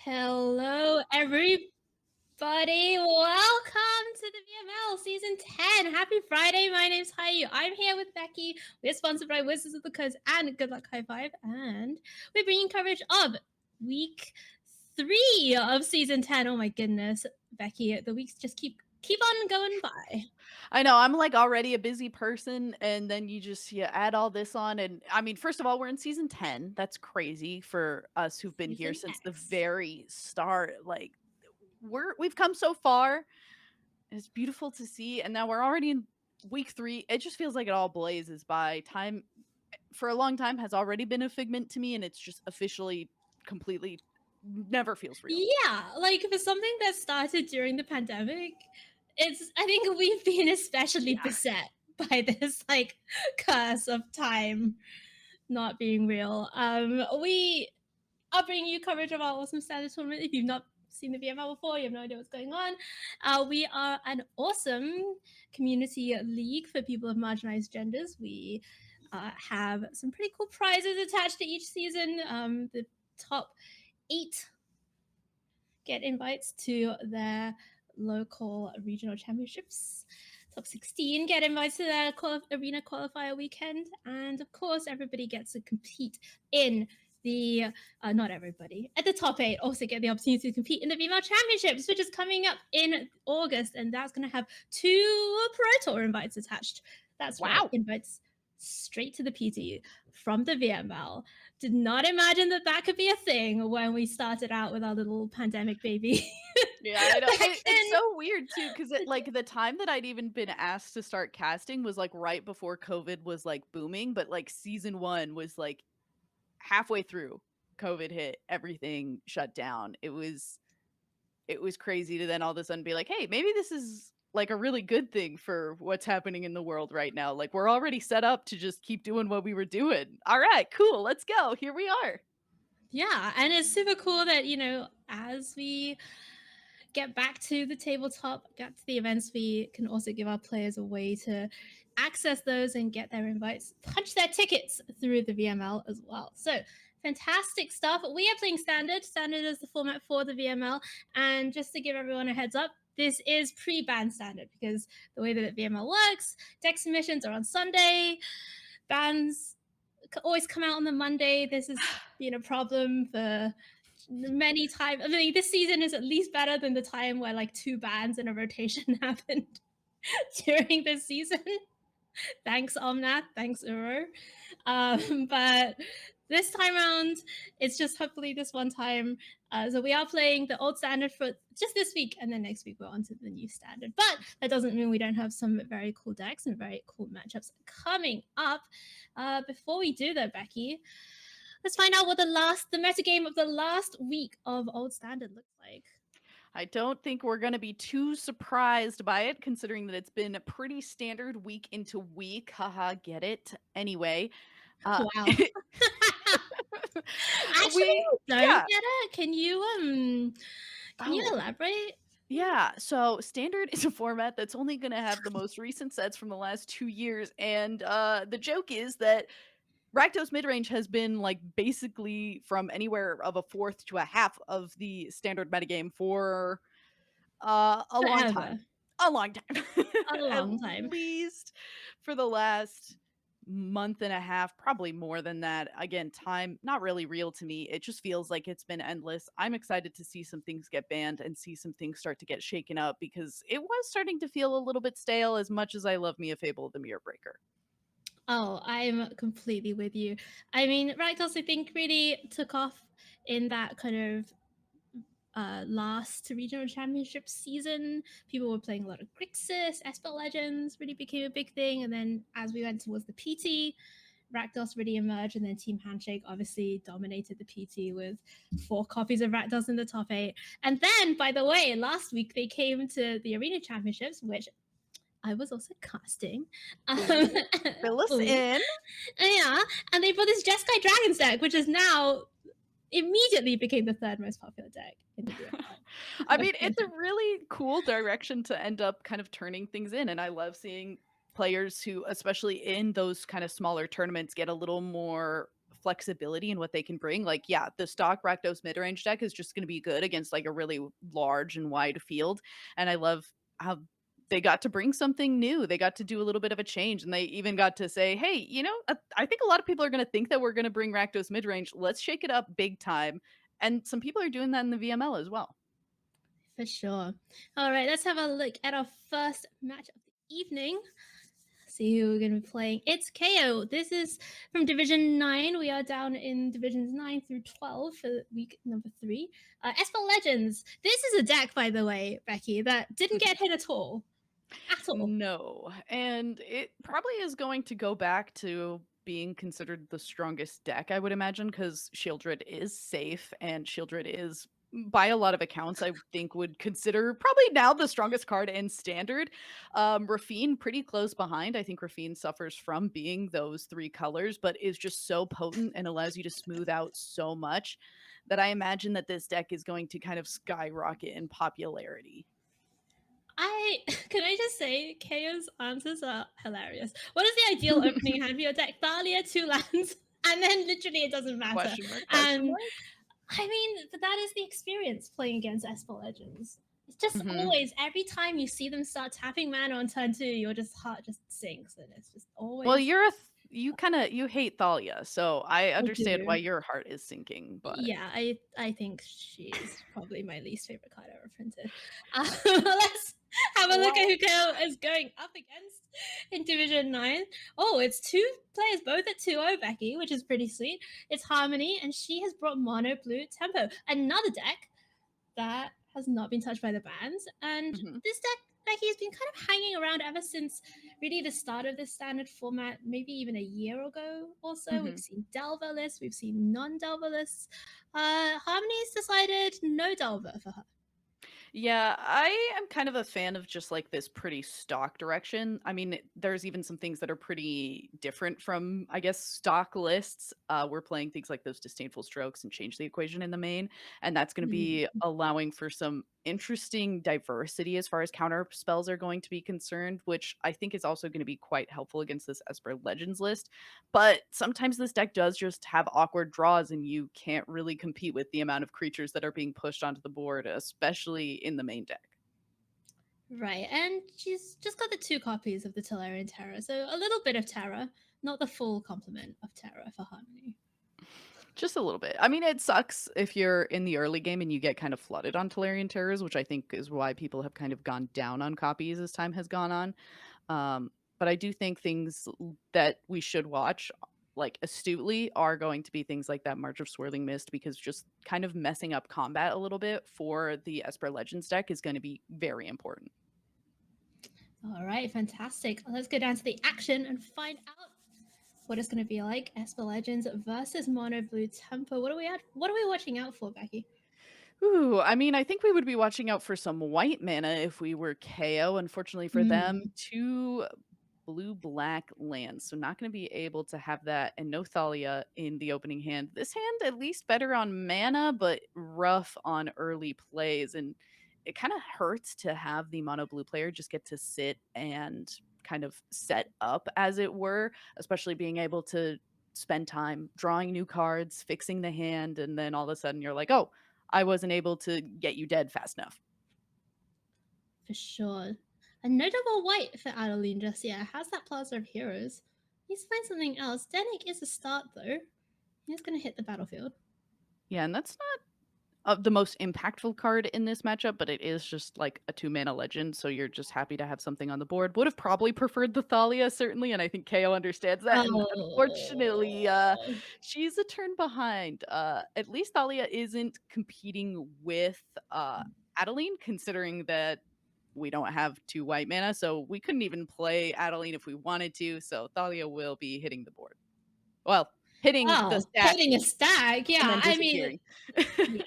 Hello, everybody. Welcome to the VML Season 10. Happy Friday. My name's Haiyue. I'm here with Beky. We're sponsored by Wizards of the Coast and Good Luck High Five. And we're bringing coverage of week 3 of Season 10. Oh my goodness, Beky, the weeks just keep on going by. I know, I'm, like, already a busy person, and then you add all this on, and I mean, first of all, we're in season 10. That's crazy for us who've been here Season since the X. very start, like, we've come so far, and it's beautiful to see, and now we're already in week 3. It just feels like it all blazes by. Time for a long time has already been a figment to me, and it's just officially completely never feels real. Yeah, like for something that started during the pandemic, I think we've been especially Yeah. beset by this like curse of time not being real. We are bringing you coverage of our awesome standard tournament. If you've not seen the VML before, you have no idea what's going on. We are an awesome community league for people of marginalized genders. We have some pretty cool prizes attached to each season. The top 8 get invites to their local regional championships. Top 16 get invites to their arena qualifier weekend. And of course, everybody gets to compete in the, not everybody, at the top 8 also get the opportunity to compete in the VML Championships, which is coming up in August. And that's going to have 2 Pro Tour invites attached. That's right, Wow. invites straight to the PT from the VML. Did not imagine that could be a thing when we started out with our little pandemic baby. Yeah, I know. Back It's then. so weird too, because like, the time that I'd even been asked to start casting was, like, right before COVID was, like, booming, but, like, season 1 was, like, halfway through. COVID hit, everything shut down. It was crazy to then all of a sudden be like, "Hey, maybe this is, like, a really good thing for what's happening in the world right now. Like, we're already set up to just keep doing what we were doing. Alright, cool, let's go. Here we are." Yeah, and it's super cool that, as we get back to the tabletop, get to the events, we can also give our players a way to access those and get their invites, punch their tickets through the VML as well. So fantastic stuff. We are playing standard. Standard is the format for the VML. And just to give everyone a heads up, this is pre-ban standard because the way that the VML works, deck submissions are on Sunday, bans always come out on the Monday. This has been a problem for many times. I mean, this season is at least better than the time where like 2 bans in a rotation happened during this season. Thanks, Omnath. Thanks, Uro. But this time around, it's just hopefully this one time. So we are playing the old standard for just this week, and then next week we're on to the new standard. But that doesn't mean we don't have some very cool decks and very cool matchups coming up. Before we do that, Beky, let's find out what the metagame of the last week of old standard looks like. I don't think we're gonna be too surprised by it, considering that it's been a pretty standard week into week. Haha, get it? Anyway, uh, Wow. Actually, we don't yeah. get it. Can you Oh, elaborate? yeah. So standard is a format that's only gonna have the most recent sets from the last 2 years, and, the joke is that Rakdos Midrange has been, like, basically from anywhere of a fourth to a half of the standard metagame for, a long Forever. time. A long time. A At long time. least for the last month and a half, probably more than that. Again, time not really real to me. It just feels like it's been endless. I'm excited to see some things get banned and see some things start to get shaken up because it was starting to feel a little bit stale as much as I love me a Fable of the Mirror Breaker. Oh, I'm completely with you. I mean, Rakdos, I think, really took off in that kind of last regional championship season. People were playing a lot of Grixis, Esper Legends really became a big thing. And then as we went towards the PT, Rakdos really emerged, and then Team Handshake obviously dominated the PT with 4 copies of Rakdos in the top 8. And then, by the way, last week they came to the Arena Championships, which I was also casting. Ooh, fill us Ooh. in. Yeah, and they brought this Jeskai Dragon's deck, which is now immediately became the 3rd most popular deck in the I VML. mean, it's a really cool direction to end up kind of turning things in, and I love seeing players who, especially in those kind of smaller tournaments, get a little more flexibility in what they can bring. Like, yeah, the stock Rakdos midrange deck is just going to be good against like a really large and wide field. And I love how they got to bring something new. They got to do a little bit of a change, and they even got to say, "Hey, I think a lot of people are going to think that we're going to bring Rakdos midrange. Let's shake it up big time." And some people are doing that in the VML as well. For sure. All right, let's have a look at our first match of the evening. See who we're going to be playing. It's Keyo. This is from Division 9. We are down in Divisions 9 through 12 for week number 3. Esper Legends. This is a deck, by the way, Beky, that didn't get hit at all. At all. No, and it probably is going to go back to being considered the strongest deck, I would imagine, because Shieldred is safe, and Shieldred is, by a lot of accounts, I think would consider probably now the strongest card in Standard. Rafine pretty close behind. I think Rafine suffers from being those 3 colors, but is just so potent and allows you to smooth out so much that I imagine that this deck is going to kind of skyrocket in popularity. Can I just say Keyo's answers are hilarious. What is the ideal opening hand for your deck? Thalia, 2 lands, and then literally it doesn't matter. Question mark, And mark? I mean, that is the experience playing against Esper Legends. It's just Mhm. always, every time you see them start tapping mana on turn 2, your heart just sinks, and it's just always. Well, you hate Thalia, so I understand why do. your heart is sinking, but Yeah, I think she's probably my least favorite card ever printed. Let's have a look at who Keyo is going up against in Division 9. Oh, it's 2 players both at 2-0, Beky, which is pretty sweet. It's Harmony, and she has brought Mono Blue Tempo, another deck that has not been touched by the bans. And this deck, Beky, has been kind of hanging around ever since really the start of this standard format, maybe even a year ago or so. We've seen Delver lists, we've seen non-Delver lists. Harmony's decided no Delver for her. yeah, I am kind of a fan of just like this pretty stock direction. I mean, there's even some things that are pretty different from, I guess, stock lists. We're playing things like those disdainful strokes and change the equation in the main, and that's going to be allowing for some interesting diversity as far as counter spells are going to be concerned, which I think is also going to be quite helpful against this Esper Legends list. But sometimes this deck does just have awkward draws, and you can't really compete with the amount of creatures that are being pushed onto the board, especially in the main deck. Right, and she's just got the 2 copies of the Tolarian Terror, so a little bit of terror, not the full complement of terror for Harmony. Just a little bit. I mean, it sucks if you're in the early game and you get kind of flooded on Tolarian Terrors, which I think is why people have kind of gone down on copies as time has gone on. But I do think things that we should watch, like astutely, are going to be things like that March of Swirling Mist, because just kind of messing up combat a little bit for the Esper Legends deck is going to be very important. All right, fantastic. Let's go down to the action and find out what it's going to be like. Esper Legends versus Mono Blue Tempo. What are we watching out for, Beky? Ooh, I mean, I think we would be watching out for some white mana if we were KO. Unfortunately for them, 2 blue-black lands, so not going to be able to have that, and no Thalia in the opening hand. This hand at least better on mana, but rough on early plays, and it kind of hurts to have the mono blue player just get to sit and kind of set up, as it were, especially being able to spend time drawing new cards, fixing the hand, and then all of a sudden you're like, oh, I wasn't able to get you dead fast enough. For sure. And no double white for Adeline just yet. How's that Plaza of Heroes? Needs to find something else. Danik is a start, though. He's going to hit the battlefield. Yeah, and that's not the most impactful card in this matchup, but it is just like a 2-mana legend, so you're just happy to have something on the board. Would have probably preferred the Thalia, certainly, and I think KO understands that. And unfortunately, she's a turn behind. At least Thalia isn't competing with Adeline, considering that we don't have 2 white mana, so we couldn't even play Adeline if we wanted to, so Thalia will be hitting the board. Well, hitting the stack. Hitting a stack, yeah. And then I mean, disappearing.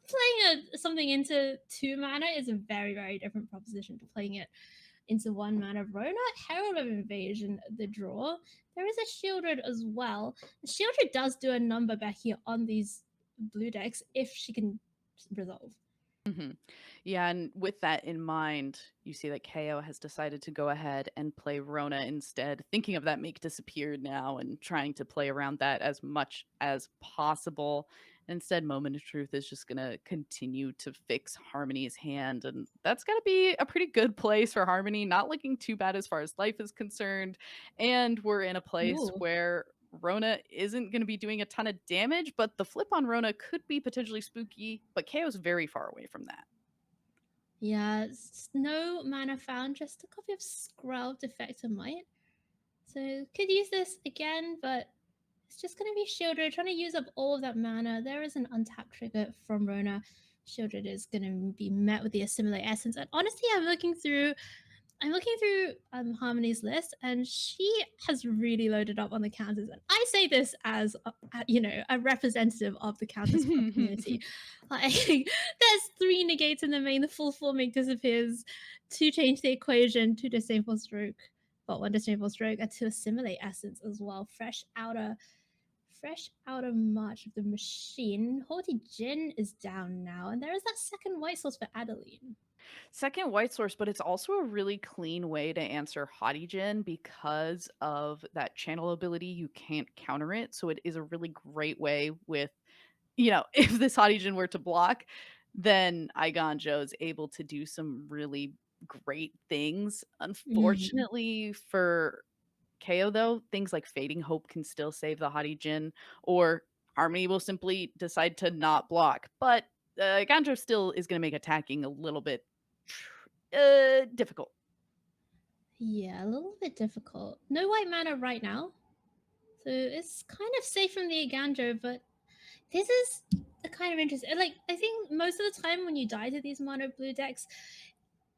playing something into 2 mana is a very, very different proposition to playing it into 1 mana. Rona, Herald of Invasion, the draw. There is a Shieldred as well. The Shieldred does do a number back here on these blue decks if she can resolve. Mhm. Yeah, and with that in mind, you see that Keyo has decided to go ahead and play Rona instead, thinking of that make disappear now and trying to play around that as much as possible. Instead, Moment of Truth is just going to continue to fix Harmony's hand. And that's going to be a pretty good place for Harmony, not looking too bad as far as life is concerned. And we're in a place Ooh. where Rona isn't going to be doing a ton of damage, but the flip on Rona could be potentially spooky, but KO's very far away from that. Yeah, no mana found, just a copy of Scrub Defector Might. So could use this again, but it's just going to be Shieldred, trying to use up all of that mana. There is an untapped trigger from Rona. Shieldred is going to be met with the Assimilate Essence. And honestly, I'm looking through Harmony's list, and she has really loaded up on the counters. And I say this as a representative of the counter spell community. Like, there's 3 negates in the main. The full forming disappears. 2 change the equation. 2 disdainful stroke, but 1 disdainful stroke, and 2 assimilate essence as well. Fresh out of March of the Machine. Haughty Jin is down now, and there is that second white source for Adeline. Second white source, but it's also a really clean way to answer Hottie because of that channel ability. You can't counter it. So it is a really great way with, if this Hottie were to block, then Iganjo is able to do some really great things. Mhm. Unfortunately for KO though, things like Fading Hope can still save the Hottie or Harmony will simply decide to not block. But Ganjo still is going to make attacking a little bit difficult. Yeah, a little bit difficult. No white mana right now, so it's kind of safe from the Aganjo, but this is the kind of interesting. Like, I think most of the time when you die to these mono blue decks,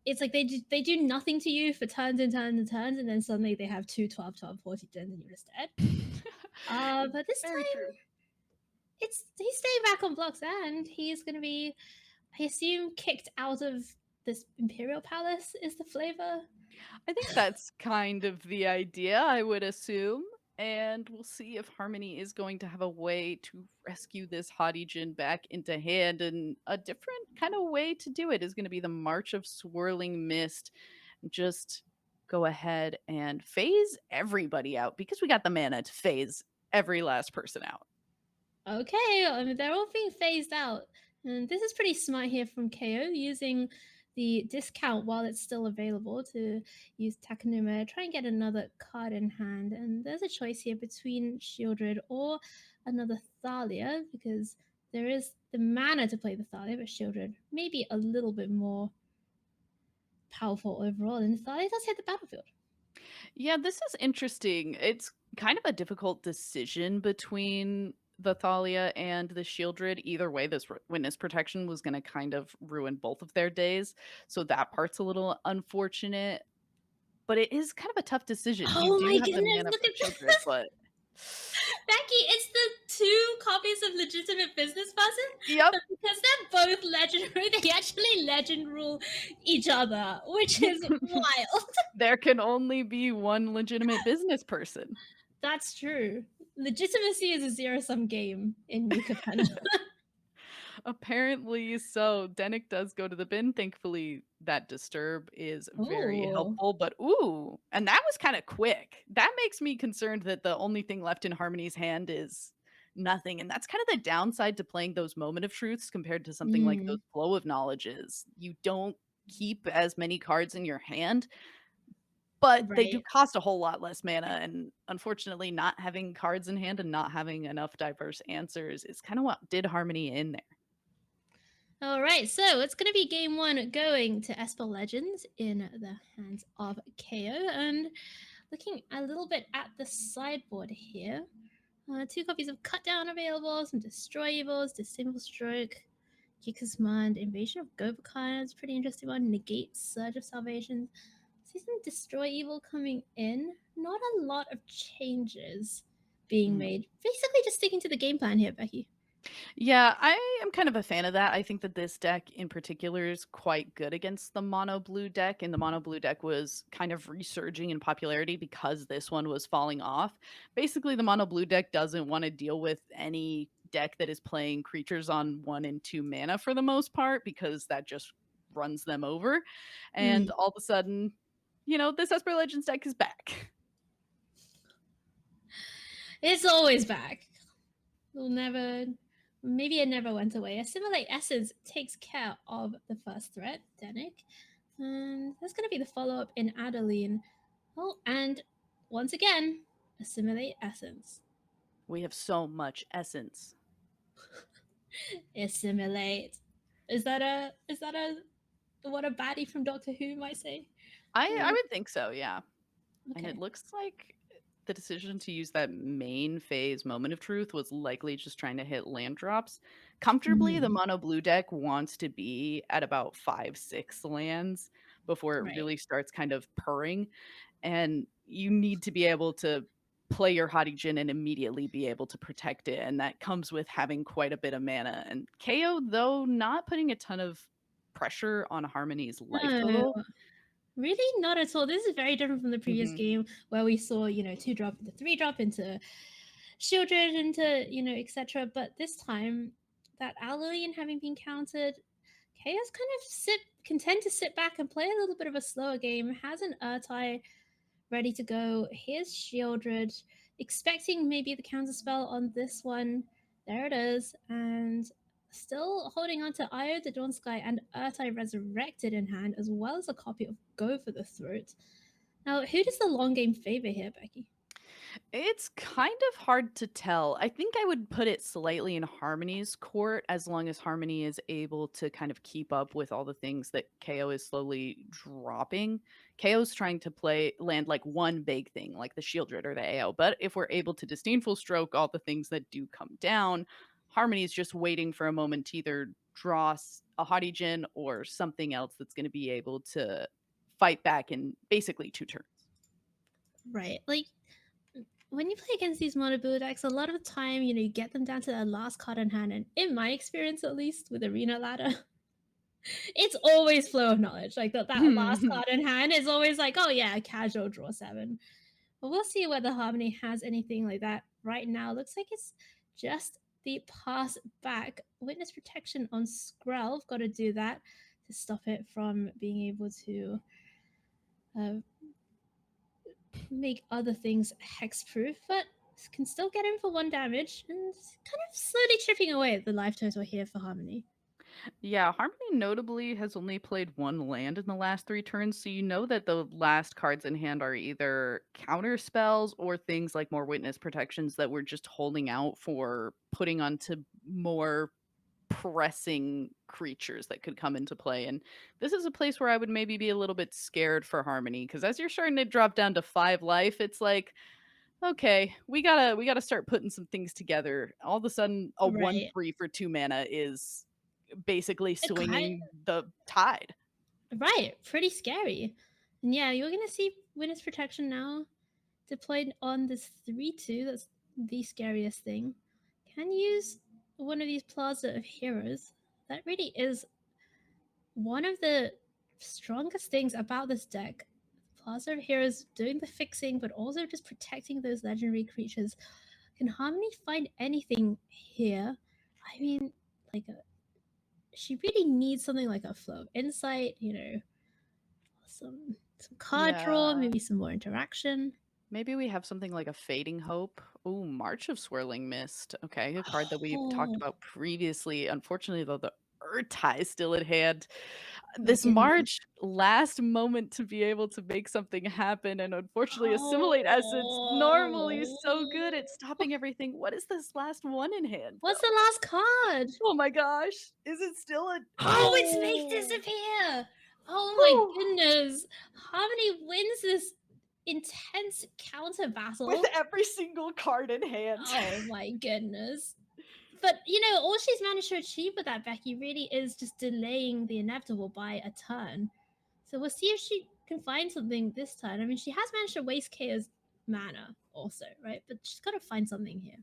it's like they do nothing to you for turns and turns and turns, and then suddenly they have 2 12 12 40 turns and you're just dead. But this Very true. time he's staying back on blocks, and he's gonna be, I assume, kicked out of this Imperial Palace is the flavor. I think that's kind of the idea, I would assume. And we'll see if Harmony is going to have a way to rescue this Hottie back into hand. And a different kind of way to do it is going to be the March of Swirling Mist. Just go ahead and phase everybody out because we got the mana to phase every last person out. Okay, I mean, they're all being phased out. And this is pretty smart here from KO, using the discount while it's still available to use Takanuma, try and get another card in hand. And there's a choice here between Shieldred or another Thalia, because there is the mana to play the Thalia, but Shieldred maybe a little bit more powerful overall. And Thalia does hit the battlefield. Yeah, this is interesting. It's kind of a difficult decision between the Thalia and the Shieldred. Either way, this witness protection was going to kind of ruin both of their days. So that part's a little unfortunate, but it is kind of a tough decision. You Oh my do have the goodness, mana look for at Shieldred, this! but Becky, it's the 2 copies of Legitimate Business Person, yep, but because they're both legendary, they actually legend rule each other, which is wild. there can only be one legitimate business person. That's true. Legitimacy is a zero-sum game in Yuka fandom. Apparently so. Dennick does go to the bin. Thankfully, that disturb is very Ooh. helpful. But ooh, and that was kind of quick. That makes me concerned that the only thing left in Harmony's hand is nothing. And that's kind of the downside to playing those moment of truths compared to something like those Mm, flow of knowledges. You don't keep as many cards in your hand, but they do right. cost a whole lot less mana. And unfortunately, not having cards in hand and not having enough diverse answers is kind of what did Harmony in there. All right, so it's going to be game 1 going to Esper Legends in the hands of KO. And looking a little bit at the sideboard here, 2 copies of Cut Down available, some Destroy Evils, Disable Stroke, Kika's Mind, Invasion of Govakhan is pretty interesting one, Negate Surge of Salvation. See some Destroy Evil coming in. Not a lot of changes being Mhm. made. Basically just sticking to the game plan here, Becky. Yeah, I am kind of a fan of that. I think that this deck in particular is quite good against the mono blue deck, and the mono blue deck was kind of resurging in popularity because this one was falling off. Basically, the mono blue deck doesn't want to deal with any deck that is playing creatures on 1 and 2 mana for the most part because that just runs them over. And Mm. all of a sudden, this Esper Legends deck is back. It's always back. It'll never. Maybe it never went away. Assimilate Essence takes care of the first threat, Denick. And that's going to be the follow up in Adeline. Oh, and once again, Assimilate Essence. We have so much essence. Assimilate. Is that a what a baddie from Doctor Who might say? I would think so, yeah. And Okay. it looks like the decision to use that main phase Moment of Truth was likely just trying to hit land drops. Comfortably, the Mm, mono blue deck wants to be at about 5, 6 lands before it right. really starts kind of purring. And you need to be able to play your Hadijin and immediately be able to protect it. And that comes with having quite a bit of mana. And Keyo, though not putting a ton of pressure on Harmony's life No, total. really not at all. This is very different from the previous Mhm. game where we saw, 2 drop into 3 drop into Shieldred into, etc. But this time, that Alloy having been countered, Chaos kind of content to sit back and play a little bit of a slower game. Has an Urtai ready to go. Here's Shieldred, expecting maybe the counter spell on this one. There it is, and still holding on to Io the Dawn Sky and Urtai Resurrected in hand, as well as a copy of Go for the Throat. Now, who does the long game favor here, Becky? It's kind of hard to tell. I think I would put it slightly in Harmony's court as long as Harmony is able to kind of keep up with all the things that KO is slowly dropping. KO's trying to land like one big thing, like the Shieldred or the AO. But if we're able to disdainful stroke all the things that do come down, Harmony's just waiting for a moment to either draw a Hadijin or something else that's going to be able to fight back in basically 2 turns. Right, like when you play against these mono blue decks, a lot of the time, you get them down to their last card in hand, and in my experience, at least with Arena Ladder, it's always flow of knowledge. Like that last card in hand is always like, oh yeah, casual draw 7. But we'll see whether Harmony has anything like that right now. Looks like it's just the pass back. Witness protection on Skrelv. Got to do that to stop it from being able to uh, make other things hexproof, but can still get in for 1 damage and kind of slowly chipping away at the life total here for Harmony. Yeah, Harmony notably has only played 1 land in the last 3 turns, so you know that the last cards in hand are either counter spells or things like more witness protections that we're just holding out for putting onto more pressing creatures that could come into play. And this is a place where I would maybe be a little bit scared for Harmony, because as you're starting to drop down to 5 life, it's like, okay, we gotta start putting some things together. All of a sudden, a one Right. three for 2 mana is basically It kind swinging the tide. right. Pretty scary. And yeah, you're gonna see witness protection now deployed on this 3/2. That's the scariest thing. Can use one of these Plaza of Heroes. That really is one of the strongest things about this deck. Plaza of Heroes doing the fixing, but also just protecting those legendary creatures. Can Harmony find anything here? I mean, like she really needs something like a flow of insight, some card draw, Yeah. maybe some more interaction. Maybe we have something like a Fading Hope. Oh, March of Swirling Mist. Okay, a card that we've talked Oh about previously. Unfortunately, though, the Urtai is still at hand. my This goodness. March, last moment to be able to make something happen, and unfortunately, Assimilate Essence, normally so good at Oh. stopping everything. What is this last one in hand, What's though? the last card? Oh my gosh. Is it still a Oh, it's make Oh! disappear. Oh my Whew! goodness. Harmony wins this intense counter With battle. every single card in hand. Oh my goodness. But all she's managed to achieve with that, Becky, really is just delaying the inevitable by a turn. So we'll see if she can find something this turn. I mean, she has managed to waste Kaya's mana also, right? But she's got to find something here.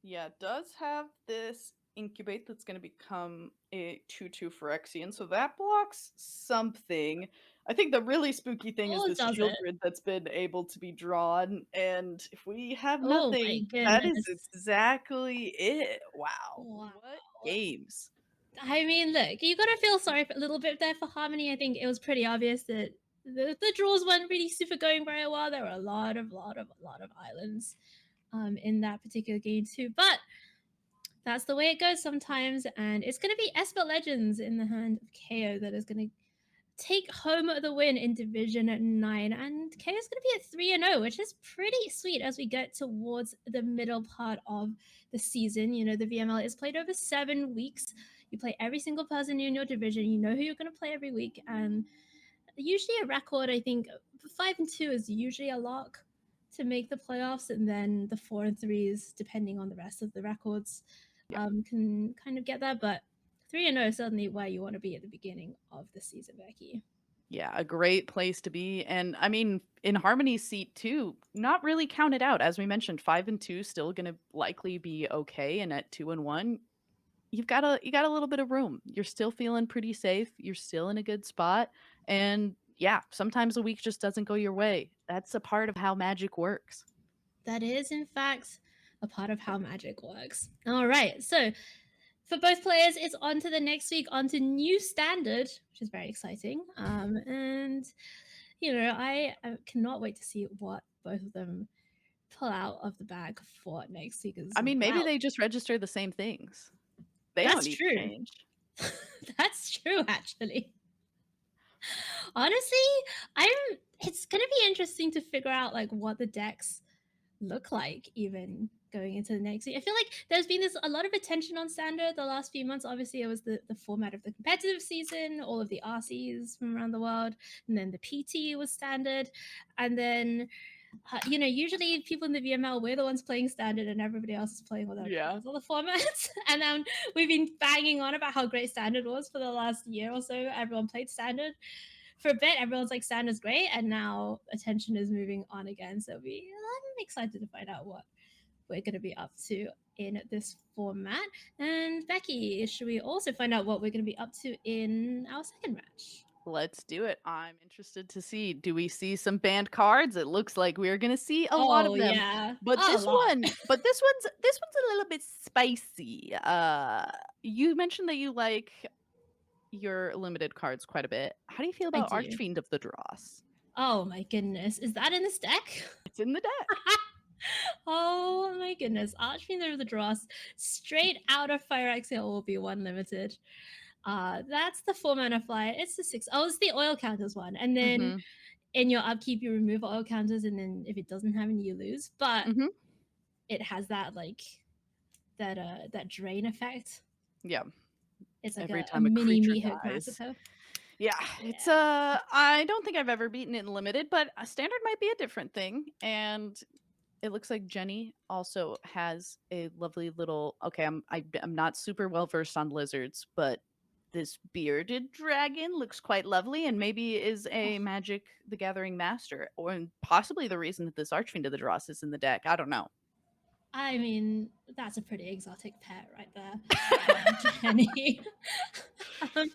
Yeah, it does have this incubate that's going to become a 2/2 Phyrexian, so that blocks something. I think the really spooky thing is Or this does shield it? grid that's been able to be drawn, and if we have Oh my nothing, that is goodness. exactly it. Wow. Wow. What games? I mean, look, you gotta feel sorry for a little bit there for Harmony. I think it was pretty obvious that the draws weren't really super going very well. There were a lot of islands in that particular game too. But that's the way it goes sometimes. And it's gonna be Esper Legends in the hand of Keyo that is gonna take home the win in Division 9. And Keyo's gonna be at 3-0, which is pretty sweet as we get towards the middle part of the season. You know, the VML is played over 7 weeks. You play every single person in your division. You know who you're going to play every week, and usually a record. I think 5-2 is usually a lock to make the playoffs, and then the 4-3s, depending on the rest of the records, Yeah. can kind of get there. But 3-0 is certainly where you want to be at the beginning of the season, Beky. Yeah, a great place to be. And I mean, in Harmony's seat too, not really counted out. As we mentioned, 5-2 still gonna likely be okay. And at 2-1, you got a little bit of room. You're still feeling pretty safe. You're still in a good spot. And yeah, sometimes a week just doesn't go your way. That's a part of how magic works. That is, in fact, a part of how magic works. All right, so for both players, it's on to the next week, on to new standard, which is very exciting. And you know, I cannot wait to see what both of them pull out of the bag for next week as I mean, maybe well. they just register the same things. They don't That's need to true. change. That's true, actually. Honestly, I'm. It's gonna be interesting to figure out like what the decks look like even going into the next year. I feel like there's been this a lot of attention on standard the last few months. Obviously, it was the format of the competitive season, all of the RCs from around the world, and then the PT was standard, and then you know, usually people in the VML, we're the ones playing standard and everybody else is playing Yeah. those other formats. And then we've been banging on about how great standard was for the last year or so. Everyone played standard for a bit. Everyone's like, standard's great. And now attention is moving on again. So I'm excited to find out what we're going to be up to in this format. And Beky, should we also find out what we're going to be up to in our second match? Let's do it. I'm interested to see. Do we see some banned cards? It looks like we're gonna see a lot Oh of them. yeah, But a this lot. one, but this one's a little bit spicy. You mentioned that you like your limited cards quite a bit. How do you feel I about do. Archfiend of the Dross? Oh my goodness, is that in this deck? It's in the deck. Oh my goodness, Archfiend of the Dross, straight out of Fire Exhale will be one limited. That's the 4 mana flyer. It's the 6. Oh, it's the oil counters one. And then Mm-hmm. in your upkeep, you remove oil counters, and then if it doesn't have any, you lose. But Mm-hmm. it has that like that drain effect. Yeah. It's like Every a time a mini creature meat hook dies. massacre. Yeah, it's Yeah. I don't think I've ever beaten it in limited, but a standard might be a different thing. And it looks like Jenny also has a lovely little. Okay, I'm not super well versed on lizards, but this bearded dragon looks quite lovely, and maybe is Oh, a Magic the Gathering master, or and possibly the reason that this Archfiend of the Dross is in the deck. I don't know. I mean, that's a pretty exotic pet right there, Jenny. um,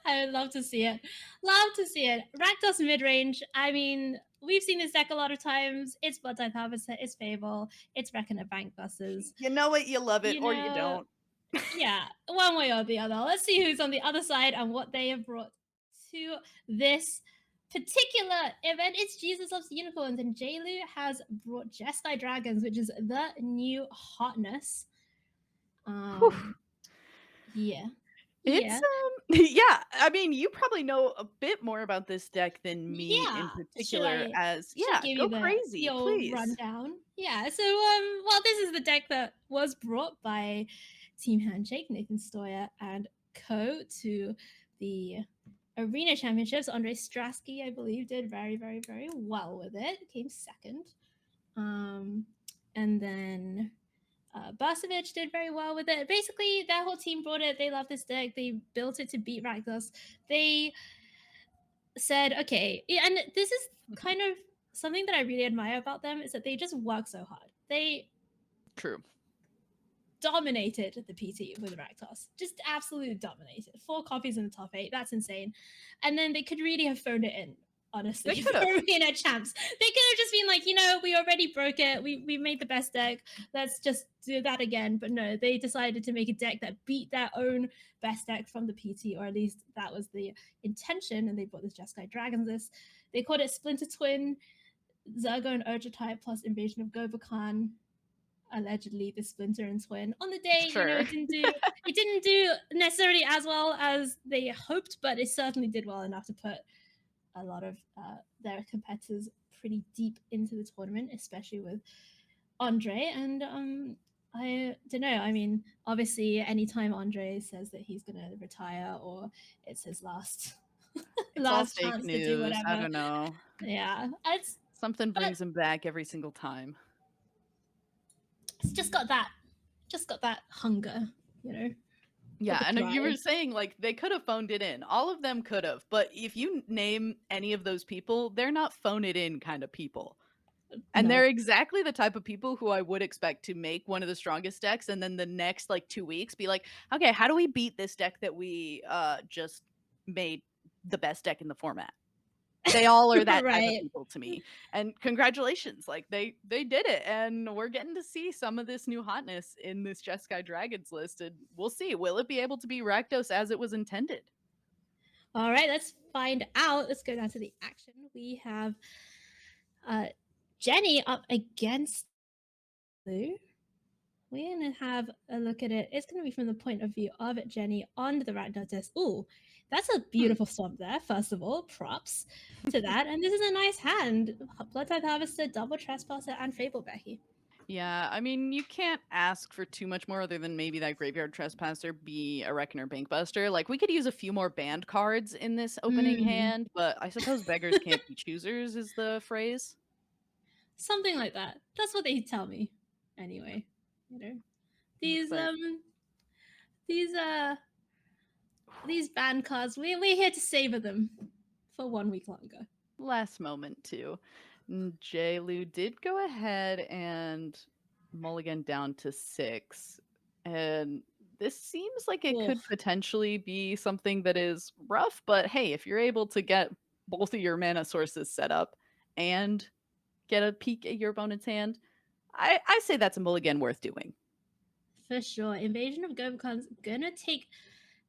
I would love to see it. Love to see it. Rakdos midrange. I mean, we've seen this deck a lot of times. It's Blood Type Harvester, it's Fable, it's Reckoner Bank Busters. You know it, you love it, You or you know, don't. yeah, one way or the other. Let's see who's on the other side and what they have brought to this particular event. It's Jesus Loves Unicorns, and JLu has brought Jeskai Dragons, which is the new hotness. Whew. Yeah. It's Yeah. yeah, I mean, you probably know a bit more about this deck than me in Yeah. Should particular I as should I yeah, give you go the crazy, old please. rundown? Yeah. So well, this is the deck that was brought by Team Handshake, Nathan Stoyer and co to the Arena Championships. Andre Strasky, I believe, did very, very, very well with it. Came second. And then Basovic did very well with it. Basically, their whole team brought it. They love this deck. They built it to beat Rakdos. They said, okay, and this is kind of something that I really admire about them is that they just work so hard. They True. dominated the PT with Rakdos. Just absolutely dominated. 4 copies in the top 8. That's insane. And then they could really have phoned it in, honestly, They for could have. Arena Champs. They could have just been like, we already broke it. We made the best deck. Let's just do that again. But no, they decided to make a deck that beat their own best deck from the PT, or at least that was the intention. And they brought this Jeskai Dragons list. They called it Splinter Twin, Zergo and Urja type plus Invasion of Gobakhan, allegedly the Splinter and Twin. On the day, Sure. it didn't do necessarily as well as they hoped, but it certainly did well enough to put a lot of their competitors pretty deep into the tournament, especially with Andre. And I don't know. I mean, obviously, anytime Andre says that he's gonna retire or it's his last It's all last fake chance to do news. I whatever, don't know. yeah, Something but brings him back every single time. it's just got that hunger, you know. Yeah, and you were drive. saying like they could have phoned it in. All of them could have, but if you name any of those people, they're not phone it in kind of people. And No. they're exactly the type of people who I would expect to make one of the strongest decks and then the next like 2 weeks be like, "Okay, how do we beat this deck that we just made the best deck in the format?" They all are that type of Right. people to me. And congratulations, like they did it, and we're getting to see some of this new hotness in this Jeskai Dragons list, and we'll see. Will it be able to be Rakdos as it was intended? All right, let's find out. Let's go down to the action. We have uh Jenny up against Lou. We're gonna have a look at it. It's gonna be from the point of view of Jenny on the Rakdos desk. Ooh, that's a beautiful swamp there. First of all, props to that. And this is a nice hand. Blood Tithe Harvester, Double Trespasser, and Fable Becky. Yeah, I mean, you can't ask for too much more other than maybe that Graveyard Trespasser be a Reckoner Bankbuster. Like, we could use a few more banned cards in this opening Mm, hand, but I suppose beggars can't be choosers is the phrase. something like that. That's what they tell me. Anyway, you know. Looks These like these these band cards, we're here to savor them for 1 week longer. last moment too. Lou did go ahead and mulligan down to 6. And this seems like it Oh, could potentially be something that is rough, but hey, if you're able to get both of your mana sources set up and get a peek at your opponent's hand, I say that's a mulligan worth doing. for sure. Invasion of Gobakhan's gonna take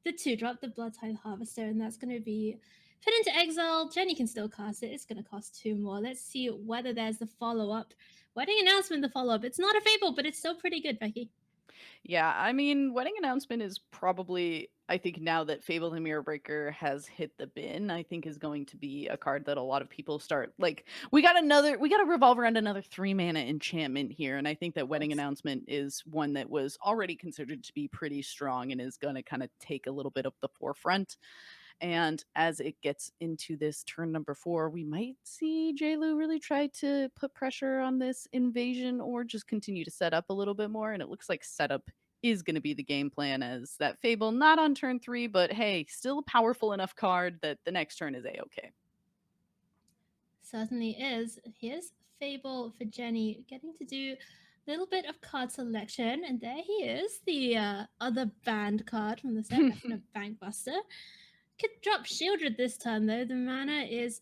the 2-drop, the Blood Tithe Harvester, and that's gonna be put into exile. Jenny can still cast it. It's gonna cost 2 more. Let's see whether there's the follow-up. Wedding announcement, the follow-up. It's not a Fable, but it's still pretty good, Becky. Yeah, I mean, wedding announcement is probably, I think now that Fable the Mirror Breaker has hit the bin, I think is going to be a card that a lot of people start like we got to revolve around another 3 mana enchantment here, and I think that wedding announcement is one that was already considered to be pretty strong and is going to kind of take a little bit of the forefront. And as it gets into this turn number 4, we might see Lou really try to put pressure on this invasion or just continue to set up a little bit more. And it looks like setup is going to be the game plan as that Fable, not on turn 3, but hey, still a powerful enough card that the next turn is A-okay. Certainly is. Here's Fable for Jenny getting to do a little bit of card selection. And there he is, the other banned card from the set, Reckoner Bankbuster. Could drop Shieldred this turn, though. The mana is,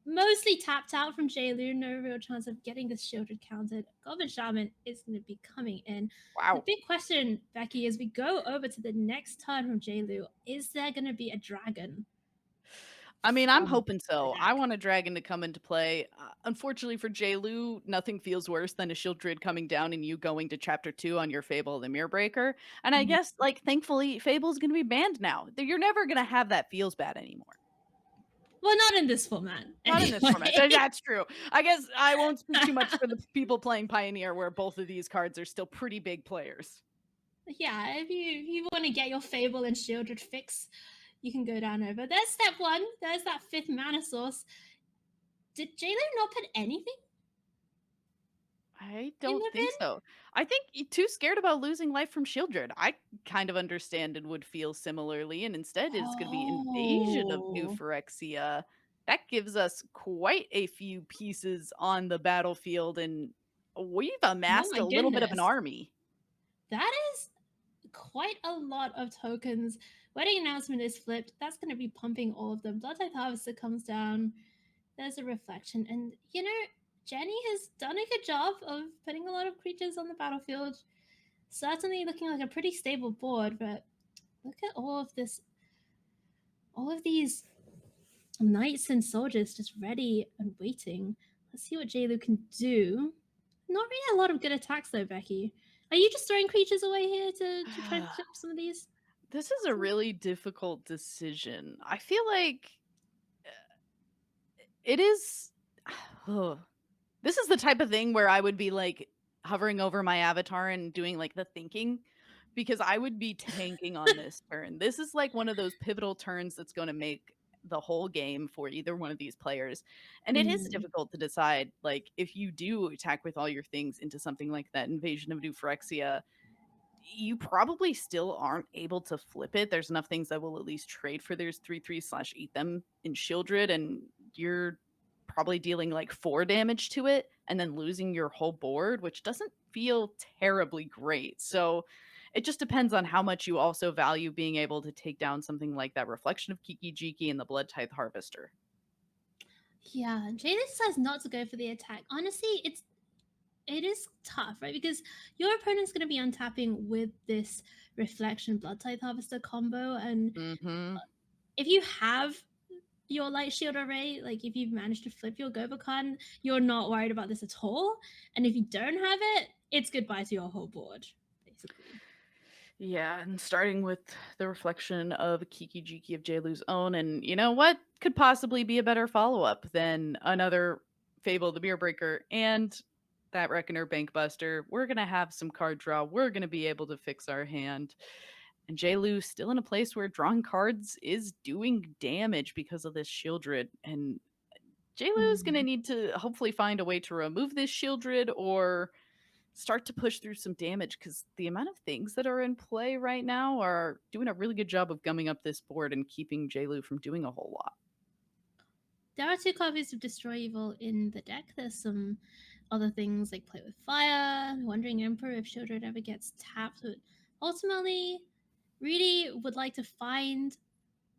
mostly tapped out from Lou. No real chance of getting this Shieldred countered. Goblin Shaman is going to be coming in. The Wow. big question, Becky, as we go over to the next turn from Lou, is there going to be a dragon? I mean, I'm From hoping the so. I deck? want a dragon to come into play. Unfortunately for Lou, nothing feels worse than a Shieldred coming down and you going to chapter 2 on your Fable the Mirror Breaker. And I Mhm. guess, like, thankfully, Fable's going to be banned now. You're never going to have that feels bad anymore. Well, not in this format. Not in this format. Anyway. That's true. I guess I won't speak too much for the people playing Pioneer, where both of these cards are still pretty big players. Yeah, if you want to get your Fable and Shieldred fix, you can go down over. There's step 1. There's that 5th mana source. Did Lou not put anything I in don't the think bin? so. I think too scared about losing life from Shieldred. I kind of understand and would feel similarly, and instead it's going to be Invasion of New Oh. Phyrexia. That gives us quite a few pieces on the battlefield, and we've Oh amassed my a little bit of an goodness. army. That is quite a lot of tokens. Wedding announcement is flipped. That's going to be pumping all of them. Blood Tithe Harvester comes down. There's a reflection. And, Jenny has done a good job of putting a lot of creatures on the battlefield. Certainly looking like a pretty stable board, but look at all of these knights and soldiers just ready and waiting. Let's see what JLu can do. Not really a lot of good attacks though, Beky. Are you just throwing creatures away here to try to chip some of these? This is a really difficult decision. I feel like it is. This is the type of thing where I would be like hovering over my avatar and doing like the thinking because I would be tanking on this turn. This is like one of those pivotal turns that's going to make the whole game for either one of these players. And it is Mm, difficult to decide like if you do attack with all your things into something like that Invasion of New Phyrexia, you probably still aren't able to flip it. There's enough things that will at least trade for theirs 3/3 / eat them in Shieldred, and you're probably dealing like 4 damage to it and then losing your whole board, which doesn't feel terribly great. So it just depends on how much you also value being able to take down something like that Reflection of Kiki Jiki and the Blood Tithe Harvester. yeah, JLu decides not to go for the attack. Honestly, it is tough, right? Because your opponent's going to be untapping with this Reflection Blood Tithe Harvester combo, and Mhm. if you have your Light Shield Array, like if you've managed to flip your Gobakhan, you're not worried about this at all. And if you don't have it, it's goodbye to your whole board, basically. Yeah, and starting with the reflection of Kiki Jiki of JLu's own, and you know what could possibly be a better follow up than another Fable the Mirror Breaker and that Reckoner Bankbuster. We're gonna have some card draw. We're gonna be able to fix our hand. And JLu still in a place where drawing cards is doing damage because of this Shieldred. And JLu is gonna Mm. need to hopefully find a way to remove this Shieldred or start to push through some damage because the amount of things that are in play right now are doing a really good job of gumming up this board and keeping JLu from doing a whole lot. There are 2 copies of Destroy Evil in the deck. There's some other things like Play with Fire, Wandering Emperor if Shieldred ever gets tapped. But ultimately, really would like to find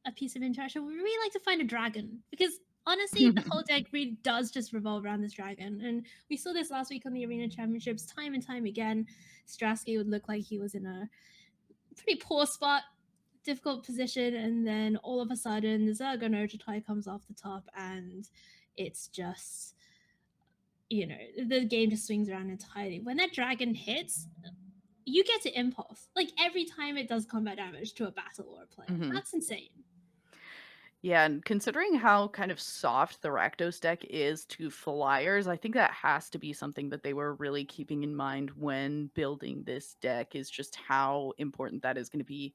a piece of interaction. We really like to find a dragon because honestly, the whole deck really does just revolve around this dragon. And we saw this last week on the Arena Championships time and time again. Strasky would look like he was in a pretty poor spot, difficult position, and then all of a sudden, the Zergo Nojatai comes off the top, and it's just, the game just swings around entirely. When that dragon hits, you get to impulse. Like every time it does combat damage to a battle or a player. Mhm. That's insane. Yeah, and considering how kind of soft the Rakdos deck is to flyers, I think that has to be something that they were really keeping in mind when building this deck is just how important that is going to be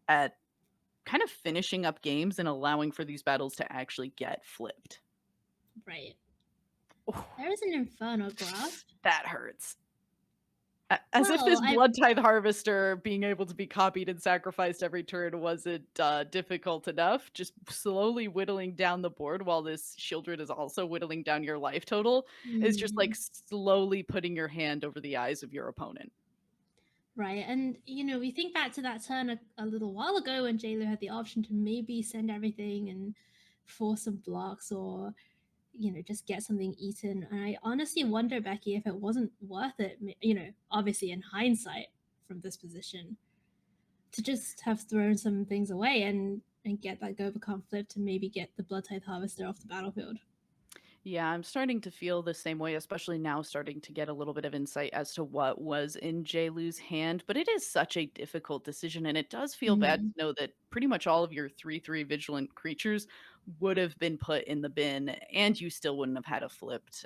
at kind of finishing up games and allowing for these battles to actually get flipped. Right. Ooh, There is an Inferno Grasp. that hurts. As if Well, this Blood Tithe Harvester being able to be copied and sacrificed every turn wasn't difficult enough, just slowly whittling down the board while this Shieldred is also whittling down your life total is just like slowly putting your hand over the eyes of your opponent. right. And, we think back to that turn a little while ago when JLo had the option to maybe send everything and force some blocks or, just get something eaten. And I honestly wonder, Beky, if it wasn't worth it, obviously in hindsight from this position, to just have thrown some things away and get that Gobakhan flip to maybe get the Blood Tithe Harvester off the battlefield. Yeah, I'm starting to feel the same way, especially now starting to get a little bit of insight as to what was in Lu's hand. But it is such a difficult decision, and it does feel bad Mm. to know that pretty much all of your 3/3 vigilant creatures would have been put in the bin, and you still wouldn't have had a flipped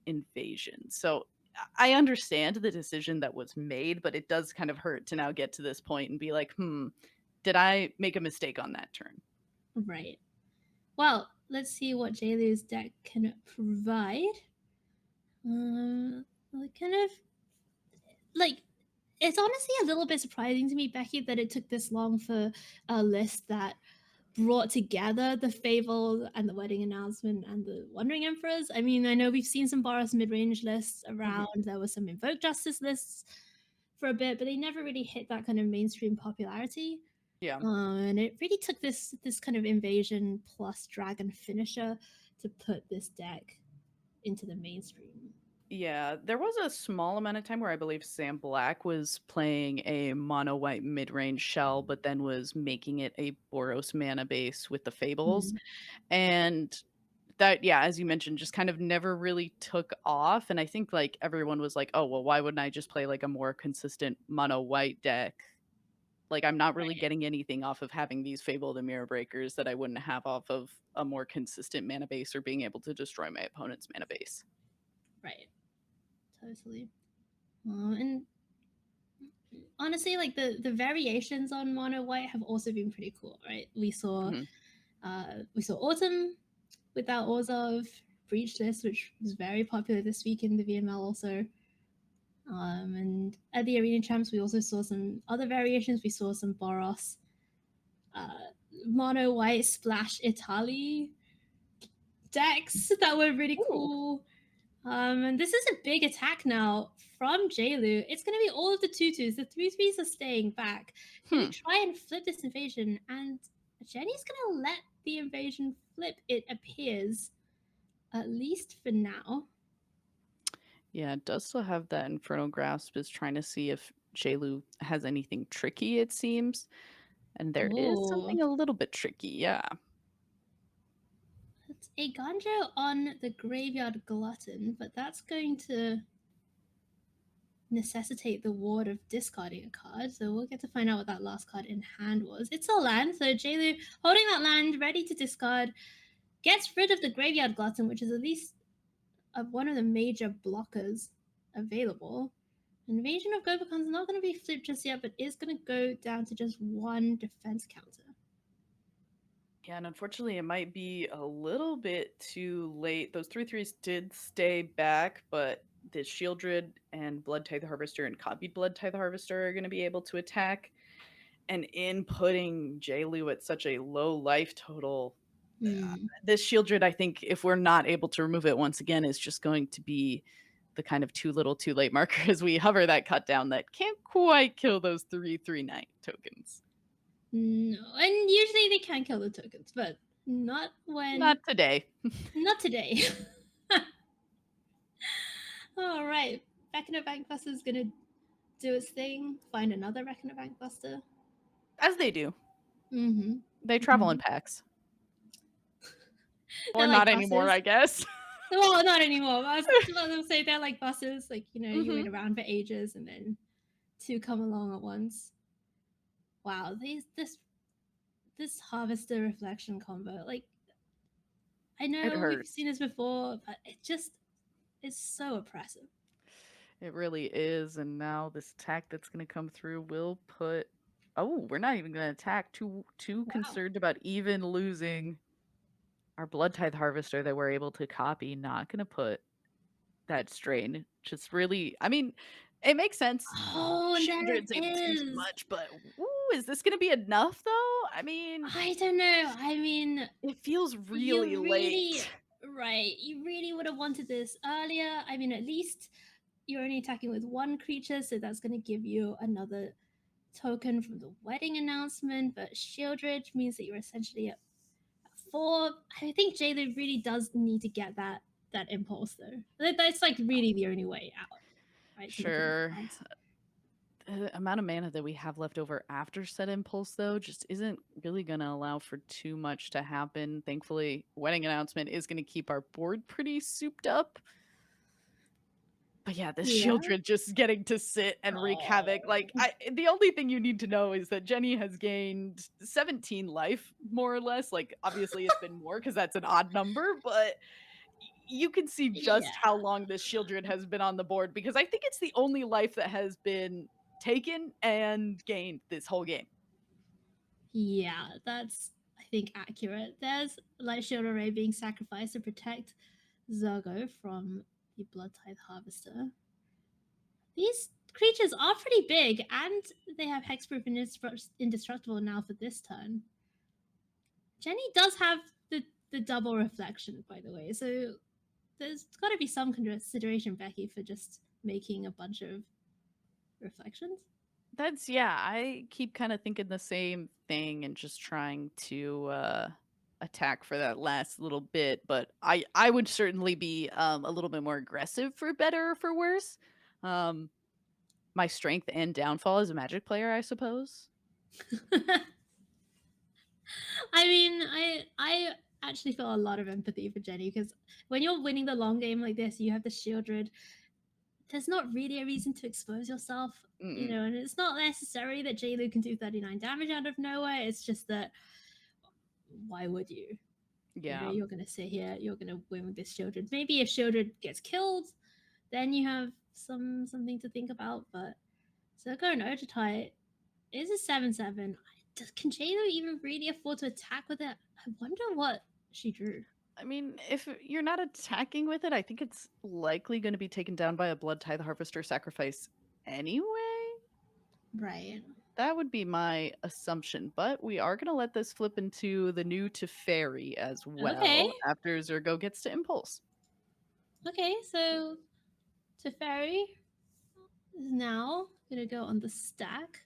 invasion. So I understand the decision that was made, but it does kind of hurt to now get to this point and be like, did I make a mistake on that turn? Right. Well, let's see what JLu's deck can provide. Kind of like it's honestly a little bit surprising to me, Becky, that it took this long for a list that brought together the Fable and the Wedding Announcement and the Wandering Emperors. I mean, I know we've seen some Boros mid-range lists around. There were some Invoke Justice lists. for a bit, but they never really hit that kind of mainstream popularity. Yeah. And it really took this kind of invasion plus dragon finisher to put this deck into the mainstream. Yeah, there was a small amount of time where I believe Sam Black was playing a mono white mid range shell, but then was making it a Boros mana base with the Fables. Mm. And that, yeah, as you mentioned, just kind of never really took off. And I think like everyone was like, oh, well, why wouldn't I just play like a more consistent mono white deck? Like, I'm not really Right, getting anything off of having these Fabled and Mirror Breakers that I wouldn't have off of a more consistent mana base or being able to destroy my opponent's mana base. right, totally. And honestly, like the variations on mono white have also been pretty cool, right? Mhm. We saw Autumn without Orzhov, Breachless, which was very popular this week in the VML also. And at the Arena Champs, we also saw some other variations. We saw some Boros, uh, mono white splash Italy decks that were really Ooh. cool. And this is a big attack now from Jaylu. It's going to be all of the tutus. The 3/3s are staying back. Going Hmm. to try and flip this invasion, and Jenny's going to let the invasion flip, it appears, at least for now. Yeah, it does still have that Infernal Grasp, is trying to see if Jaylu has anything tricky, it seems. And there is Oh, something a little bit tricky, yeah. it's a Ganjo on the Graveyard Glutton, but that's going to necessitate the ward of discarding a card. So we'll get to find out what that last card in hand was. It's a land, so Jaylu holding that land, ready to discard, gets rid of the Graveyard Glutton, which is at least one of the major blockers available. Invasion of Gobakon's not going to be flipped just yet, but is going to go down to just one defense counter. Yeah, and unfortunately, it might be a little bit too late. Those 3/3s did stay back, but the Shieldred and Blood Tithe Harvester and copied Blood Tithe Harvester are going to be able to attack. And in putting Jaylu at such a low life total, this Shieldred, I think, if we're not able to remove it once again, is just going to be the kind of too little, too late marker as we hover that cut down that can't quite kill those 3/3 tokens. No, and usually they can kill the tokens, but not when. Not today. Not today. All right, Reckoner Bank Buster is gonna do its thing. Find another Reckoner Bank Buster. As they do. Mm-hmm. They travel in packs. Or They're like not anymore, buses. I guess. Well, not anymore. I was about to say they're like buses. Like, you know, you wait Mhm. around for ages and then two come along at once. Wow, this harvester reflection combo, like, I It know we've hurts. seen this before, but it just is so oppressive. It really is, and now this attack that's gonna come through will put oh, we're not even gonna attack. Too Wow. concerned about even losing our Blood Tithe Harvester that we're able to copy. Not gonna put that strain. Just really, I mean, it makes sense. Oh, and there it Shieldred's able to do so is. much, but ooh, is this gonna be enough though? I mean, I don't know. I mean, it feels really you really, late. right, you really would have wanted this earlier. I mean, at least you're only attacking with one creature, so that's going to give you another token from the wedding announcement. But Shieldred means that you're essentially at four. I think Jaylen really does need to get that impulse though. That's like really the only way out, right? To make it make Sure. sense. The amount of mana that we have left over after said impulse, though, just isn't really going to allow for too much to happen. Thankfully, wedding announcement is going to keep our board pretty souped up. But yeah, this Yeah. Shieldred just getting to sit and wreak havoc. Like, Oh. the only thing you need to know is that Jenny has gained 17 life, more or less. Like, obviously, it's been more because that's an odd number, but you can see Yeah. just how long this Shieldred has been on the board because I think it's the only life that has been taken and gained this whole game. Yeah, that's, I think, accurate. There's Light Shield Array being sacrificed to protect Zergo from the Blood Tithe Harvester. These creatures are pretty big, and they have Hexproof and Indestructible now for this turn. Jenny does have the double reflection, by the way, so there's got to be some consideration, Beky, for just making a bunch of reflections. I keep kind of thinking the same thing and just trying to attack for that last little bit, but I would certainly be a little bit more aggressive for better or for worse. Um my strength and downfall as a Magic player, I suppose. I mean, I actually feel a lot of empathy for Jenny because when you're winning the long game like this, you have the Shieldred. There's not really a reason to expose yourself, Mm-mm. and it's not necessary that Jaylu can do 39 damage out of nowhere. It's just that why would you? Yeah. You're gonna sit here, you're gonna win with this Shieldred. Maybe if Shieldred gets killed, then you have something to think about. But Zergo and Urgetite is a 7/7. Can Jaylu even really afford to attack with it? I wonder what she drew. I mean, if you're not attacking with it, I think it's likely going to be taken down by a Blood Tithe Harvester sacrifice anyway. Right. That would be my assumption, but we are going to let this flip into the new Teferi as Okay. well after Zergo gets to Impulse. Okay, so Teferi is now gonna go on the stack.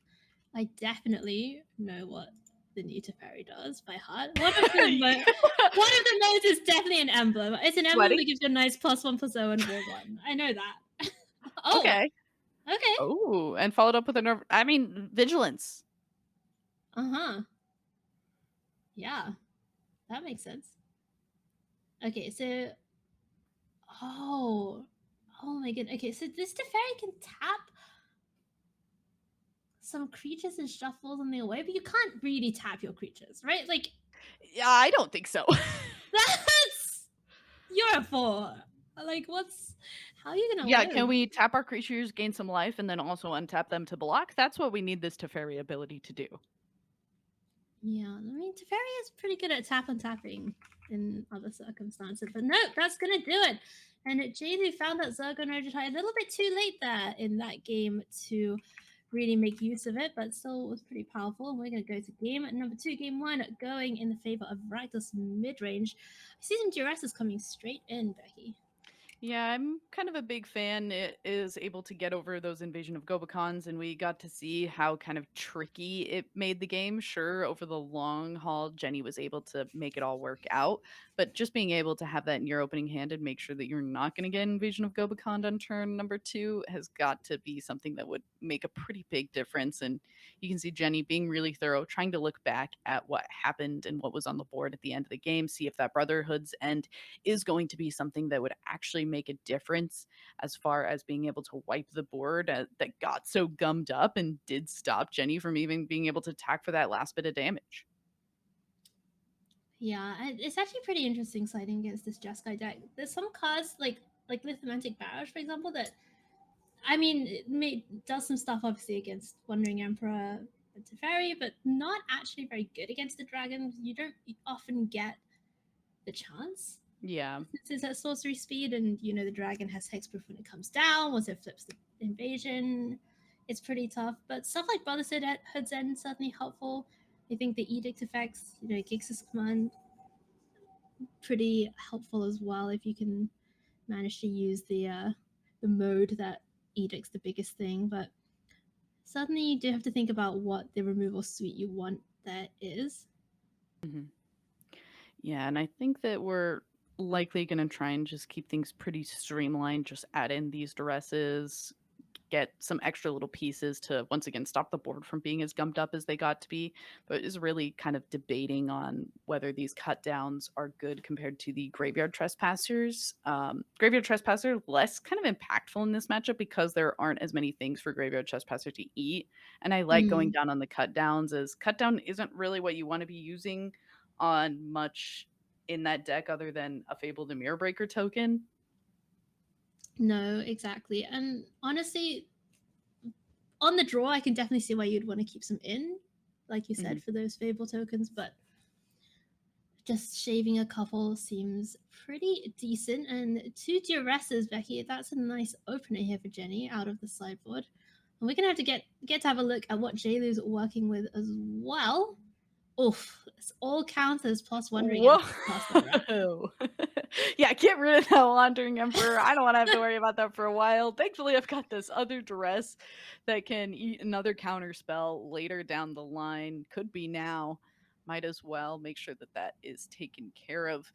I definitely know what the new Teferi does by heart. One of the modes is definitely an emblem. It's an emblem Sweaty? that gives you a nice +1/+0 and War 1. I know that. Oh, Okay. okay. Oh, and followed up with Vigilance. Uh-huh. Yeah, that makes sense. Okay, so oh my god. Okay, so this Teferi can tap some creatures and shuffle something away, but you can't really tap your creatures, right? Like Yeah, I don't think so. that's you're a 4. Like how are you gonna Yeah, can live? we tap our creatures, gain some life, and then also untap them to block? That's what we need this Teferi ability to do. Yeah, I mean Teferi is pretty good at tapping in other circumstances, but no, that's gonna do it. And Jadu found that Zergo and Urgetite a little bit too late there in that game to really make use of it, but still was pretty powerful. And we're going to go to game number 2, game 1, going in the favor of Rakdos Midrange. I see some duresses coming straight in, Beky. Yeah, I'm kind of a big fan. It is able to get over those Invasion of Gobakons, and we got to see how kind of tricky it made the game. Sure, over the long haul, Jenny was able to make it all work out, but just being able to have that in your opening hand and make sure that you're not going to get Invasion of Gobakon on turn number 2 has got to be something that would make a pretty big difference. And you can see Jenny being really thorough, trying to look back at what happened and what was on the board at the end of the game, see if that Brotherhood's end is going to be something that would actually make a difference as far as being able to wipe the board that got so gummed up and did stop Jenny from even being able to attack for that last bit of damage. Yeah, it's actually pretty interesting siding against this Jeskai deck. There's some cards like Lithomantic Barrage, for example, that I mean does some stuff obviously against Wandering Emperor and Teferi, but not actually very good against the dragon. You don't often get the chance. Yeah. Since it's at sorcery speed, and the dragon has hexproof when it comes down. Once it flips the invasion, it's pretty tough. But stuff like Brotherhood's End is certainly helpful. I think the edict effects, Gix's command, pretty helpful as well if you can manage to use the mode that edict's the biggest thing. But certainly you do have to think about what the removal suite you want that is. Mm-hmm. Yeah, and I think that we're likely going to try and just keep things pretty streamlined, just add in these duresses, get some extra little pieces to once again stop the board from being as gummed up as they got to be, but is really kind of debating on whether these cut downs are good compared to the Graveyard Trespassers. Graveyard Trespasser less kind of impactful in this matchup because there aren't as many things for Graveyard Trespasser to eat, and I like going down on the cut downs, as cut down isn't really what you want to be using on much in that deck other than a Fabled Mirror Breaker token. No, exactly. And honestly, on the draw, I can definitely see why you'd want to keep some in, like you said, for those Fable tokens, but just shaving a couple seems pretty decent. And 2 duresses, Beky, that's a nice opener here for Jenny out of the sideboard. And we're going to have to get to have a look at what Jaylu's working with as well. Oof, it's all counters plus wondering and plus Lorraine. Whoa! Yeah, get rid of that Wandering Emperor. I don't wanna have to worry about that for a while. Thankfully, I've got this other dress that can eat another counter spell later down the line. Could be now. Might as well make sure that that is taken care of.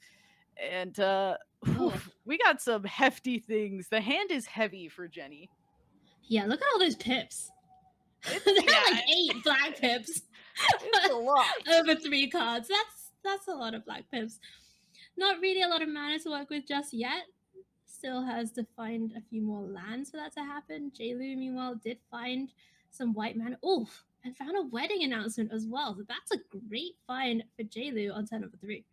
And, Oh, we got some hefty things. The hand is heavy for Jenny. yeah, look at all those pips. It's There yeah, are like 8 black pips it's a lot. over 3 cards. That's a lot of black pips. Not really a lot of mana to work with just yet. Still has to find a few more lands for that to happen. Jaylu, meanwhile, did find some white mana. Oof, and found a wedding announcement as well. So that's a great find for Jaylu on turn number 3.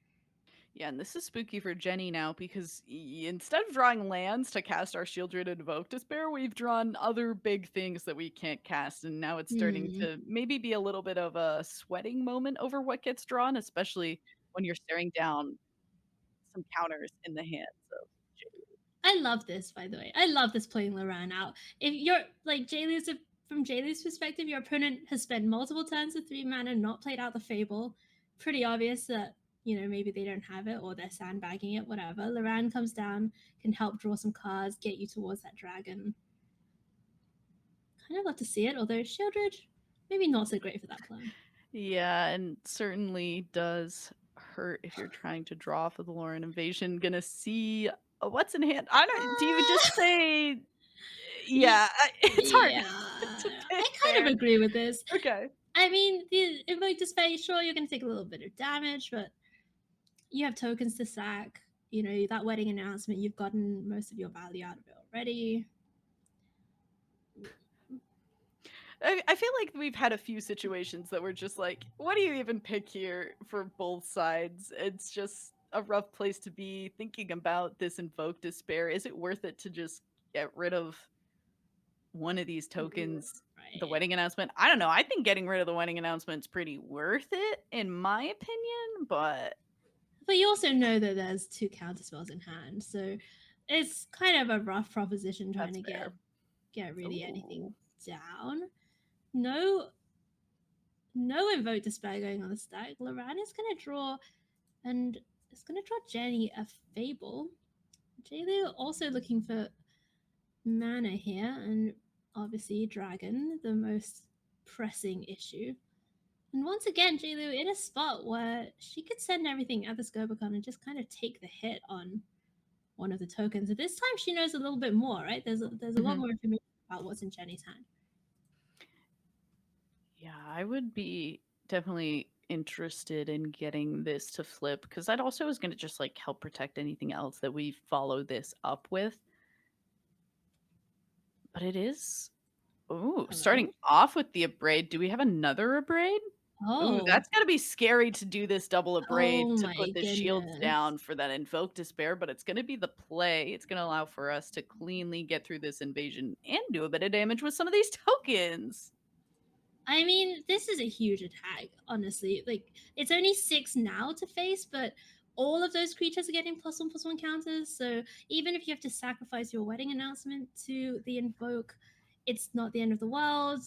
Yeah, and this is spooky for Jenny now because instead of drawing lands to cast our Shieldred and Evoke Despair, we've drawn other big things that we can't cast, and now it's starting Hmm. to maybe be a little bit of a sweating moment over what gets drawn, especially when you're staring down some counters in the hands of Jenny. I love this, by the way. I love this playing Loran out. If you're like Jaylu's, from Jaylu's perspective, your opponent has spent multiple turns of 3 mana, not played out the Fable. Pretty obvious that, maybe they don't have it or they're sandbagging it, whatever. Loran comes down, can help draw some cards, get you towards that dragon. Kind of love to see it, although Shieldred, maybe not so great for that plan. Yeah, and certainly does hurt if you're trying to draw for the Lauren invasion. Gonna see what's in hand. I don't. Do you just say? Yeah, it's hard Yeah, to I pick kind there. of agree with this. Okay. I mean, the Invoke Despair, sure, you're going to take a little bit of damage, but you have tokens to sack. That wedding announcement, you've gotten most of your value out of it already. I feel like we've had a few situations that were just like, what do you even pick here for both sides? It's just a rough place to be thinking about this Invoke Despair. Is it worth it to just get rid of one of these tokens? The Right. wedding announcement? I don't know. I think getting rid of the wedding announcement is pretty worth it, in my opinion, but But you also know that there's 2 counter spells in hand, so it's kind of a rough proposition trying that's to fair. get really anything Ooh. down. No Invoke Despair going on the stack. Loran is going to draw, and it's going to draw Jenny a Fable. Jaylu also looking for mana here, and obviously Dragon, the most pressing issue. And once again, Jaylu in a spot where she could send everything at the Scobacon and just kind of take the hit on one of the tokens. And this time she knows a little bit more, right? There's a lot Mhm. more information about what's in Jenny's hand. Yeah, I would be definitely interested in getting this to flip because that also is going to just like help protect anything else that we follow this up with. But it is, ooh, starting Hello? off with the abrade. Do we have another abrade? Ooh, Oh. that's gotta be scary to do this double abrade Oh to my put the shields goodness. down for that Invoke Despair, but it's gonna be the play. It's gonna allow for us to cleanly get through this invasion and do a bit of damage with some of these tokens. I mean, this is a huge attack, honestly. Like, it's only 6 now to face, but all of those creatures are getting +1/+1 counters. So even if you have to sacrifice your wedding announcement to the invoke, it's not the end of the world.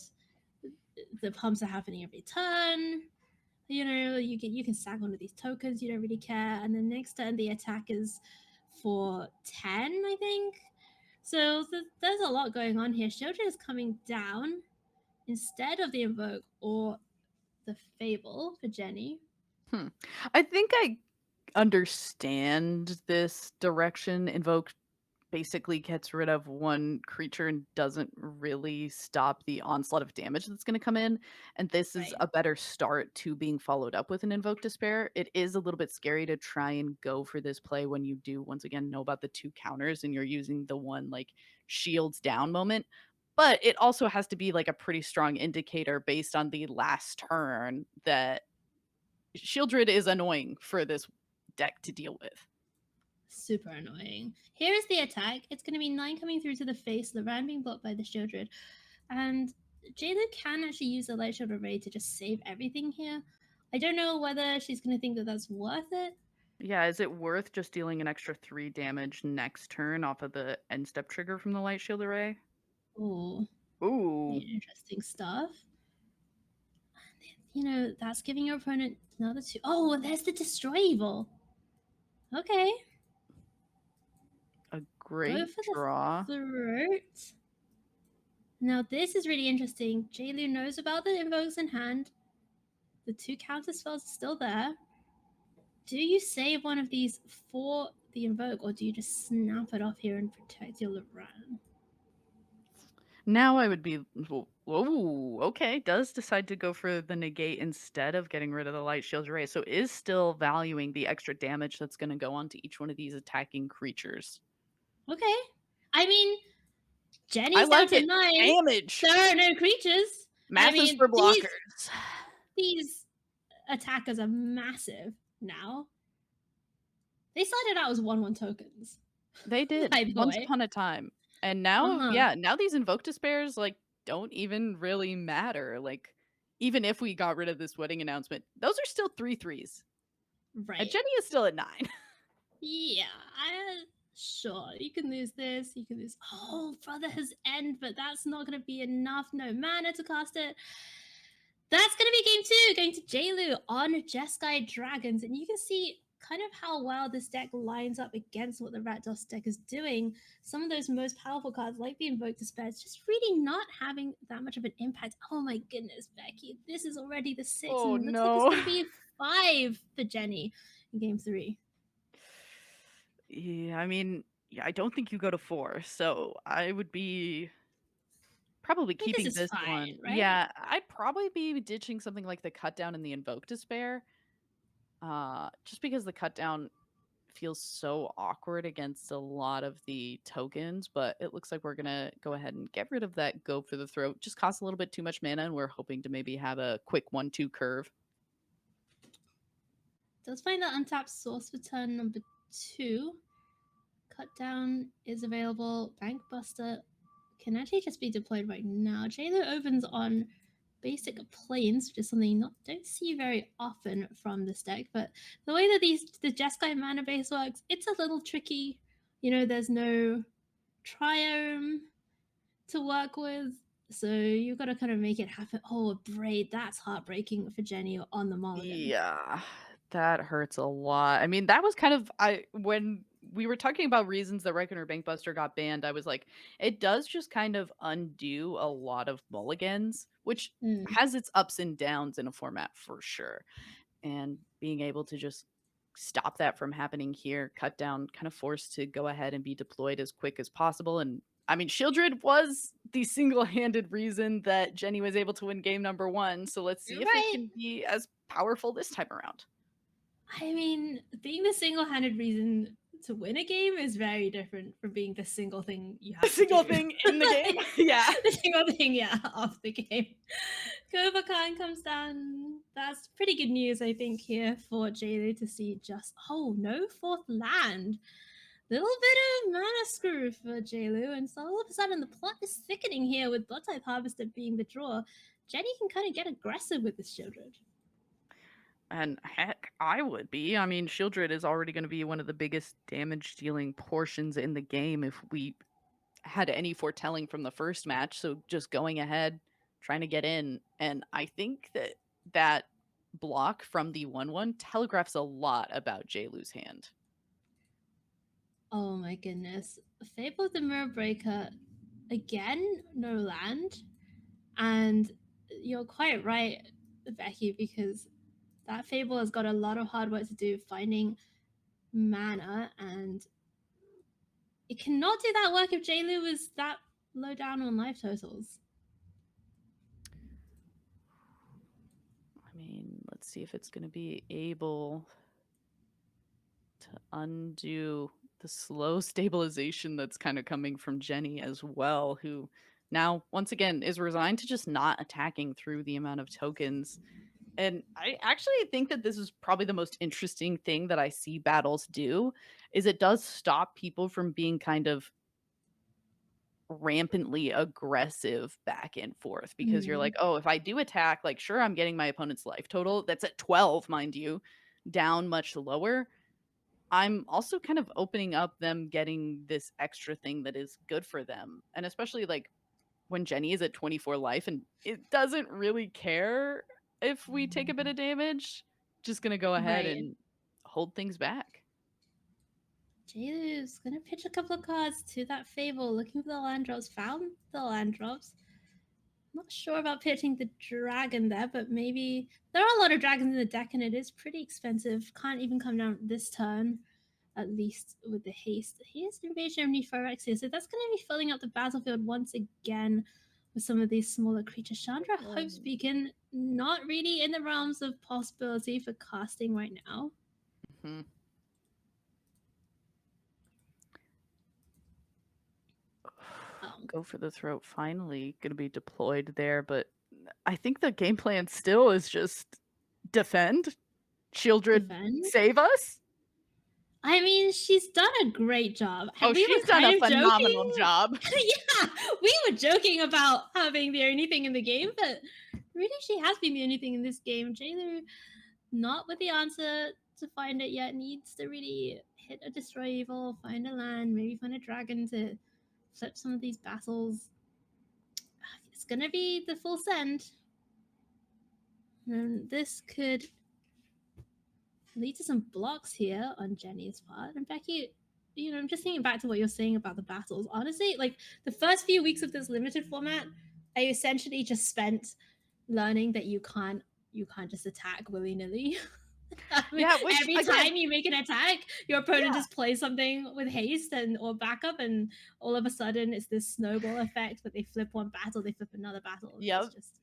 The pumps are happening every turn. You can sack one of these tokens, you don't really care. And then next turn the attack is for 10, I think. So there's a lot going on here. Shildred is coming down instead of the invoke or the fable for Jenny. Hmm. I think I understand this direction. Invoke basically gets rid of one creature and doesn't really stop the onslaught of damage that's going to come in. And this is Right. a better start to being followed up with an Invoke Despair. It is a little bit scary to try and go for this play when you do, once again, know about the 2 counters and you're using the one like shields down moment. But it also has to be like a pretty strong indicator based on the last turn that Shieldred is annoying for this deck to deal with. Super annoying. Here is the attack. It's going to be 9 coming through to the face, Loran being blocked by the Shieldred. And Jada can actually use the Light Shield Array to just save everything here. I don't know whether she's going to think that that's worth it. Yeah, is it worth just dealing an extra 3 damage next turn off of the end step trigger from the Light Shield Array? Oh, Ooh. interesting stuff. that's giving your opponent another 2. Oh, there's the Destroy Evil. Okay. A Go great for draw. the throat. Now, this is really interesting. JLu knows about the invokes in hand. The 2 counter spells are still there. Do you save one of these for the invoke, or do you just snap it off here and protect your Loran? Now I would be, whoa, okay, does decide to go for the negate instead of getting rid of the light shield ray. So is still valuing the extra damage that's going to go onto each one of these attacking creatures. Okay. I mean, I Jenny's down like to it. 9. Damage. There are no creatures. I Math is mean, for blockers. these attackers are massive now. They started out as 1/1 tokens. They did By the once way. upon a time. And now, Uh-huh. yeah, now these Invoke Despairs, like, don't even really matter. Like, even if we got rid of this wedding announcement, those are still 3/3s. And Right. Jenny is still at 9. Yeah, sure. You can lose this. You can lose. Oh, Brotherhood's End, but that's not going to be enough. No mana to cast it. That's going to be game 2, going to JLu on Jeskai Dragons. And you can see kind of how well this deck lines up against what the Rakdos deck is doing. Some of those most powerful cards, like the Invoke Despair, it's just really not having that much of an impact. Oh my goodness, Beky. This is already the 6, Oh, and it looks like it's no. going to be 5 for Jenny in game 3. Yeah, I mean, yeah, I don't think you go to 4, so I would be probably Like, this keeping is this fine, one. right? Yeah, I'd probably be ditching something like the Cut Down and the Invoke Despair. Just because the Cut Down feels so awkward against a lot of the tokens, but it looks like we're gonna go ahead and get rid of that go for the throat. Just costs a little bit too much mana, and we're hoping to maybe have a quick 1-2 curve. Does find that untapped source for turn number 2. Cut down is available. Bank Buster can actually just be deployed right now. JLo opens on basic planes, which is something you don't see very often from this deck. But the way that the Jeskai mana base works, it's a little tricky. There's no triome to work with. So you've got to kind of make it happen. Oh, a braid. That's heartbreaking for Jenny on the mulligan. Yeah, that hurts a lot. I mean, that was kind of when we were talking about reasons that Reckoner Bankbuster got banned, I was like, it does just kind of undo a lot of mulligans, which Mm. has its ups and downs in a format for sure. And being able to just stop that from happening here, cut down, kind of forced to go ahead and be deployed as quick as possible. And I mean, Shieldred was the single-handed reason that Jenny was able to win game number 1. So let's see if it Right. can be as powerful this time around. I mean, being the single-handed reason to win a game is very different from being the single thing you have A single to do. thing in the game? Yeah. The single thing, yeah, of the game. Kova Khan comes down. That's pretty good news, I think, here for JLo to see just, oh, no 4th land. Little bit of mana screw for JLo, and so all of a sudden the plot is thickening here with Blood Type Harvester being the draw. Jenny can kind of get aggressive with this Shieldred. And heck, I would be. I mean, Shieldred is already going to be one of the biggest damage dealing portions in the game if we had any foretelling from the first match. So just going ahead, trying to get in. And I think that that block from the 1/1 telegraphs a lot about JLu's hand. Oh my goodness. Fable of the Mirror Breaker, again, no land. And you're quite right, Beky, because that Fable has got a lot of hard work to do finding mana, and it cannot do that work if JLu is that low down on life totals. I mean, let's see if it's going to be able to undo the slow stabilization that's kind of coming from Jenny as well, who now, once again, is resigned to just not attacking through the amount of tokens. And I actually think that this is probably the most interesting thing that I see battles do, is it does stop people from being kind of rampantly aggressive back and forth, because you're like, oh, if I do attack, like, sure, I'm getting my opponent's life total that's at 12, mind you, down much lower. I'm also kind of opening up them getting this extra thing that is good for them. And especially like when Jenny is at 24 life and it doesn't really care if we take a bit of damage. Just gonna go ahead and hold things back. JGHayes gonna pitch a couple of cards to that Fable, looking for the land drops. Found the land drops. Not sure about pitching the dragon there, but maybe there are a lot of dragons in the deck, and it is pretty expensive. Can't even come down this turn, at least with the haste. Here's Invasion of New Phyrexia, so that's going to be filling up the battlefield once again with some of these smaller creatures. Chandra Hope's Beacon, not really in the realms of possibility for casting right now. Mm-hmm. Go for the throat finally going to be deployed there, but I think the game plan still is just defend. Children, save us. I mean, she's done a great job. She's done a phenomenal job. Yeah, we were joking about her being the only thing in the game, but really she has been the only thing in this game. JGHayes, not with the answer to find it yet, needs to really hit a Destroy Evil, find a land, maybe find a dragon to flip some of these battles. It's gonna be the full send. And this could lead to some blocks here on Jenny's part. And Beky, you know, I'm just thinking back to what you're saying about the battles. Honestly, like the first few weeks of this limited format, I essentially just spent learning that you can't just attack willy-nilly. Yeah, every time you make an attack, your opponent just plays something with haste or backup, and all of a sudden it's this snowball effect that they flip one battle, they flip another battle. Yep. It's just...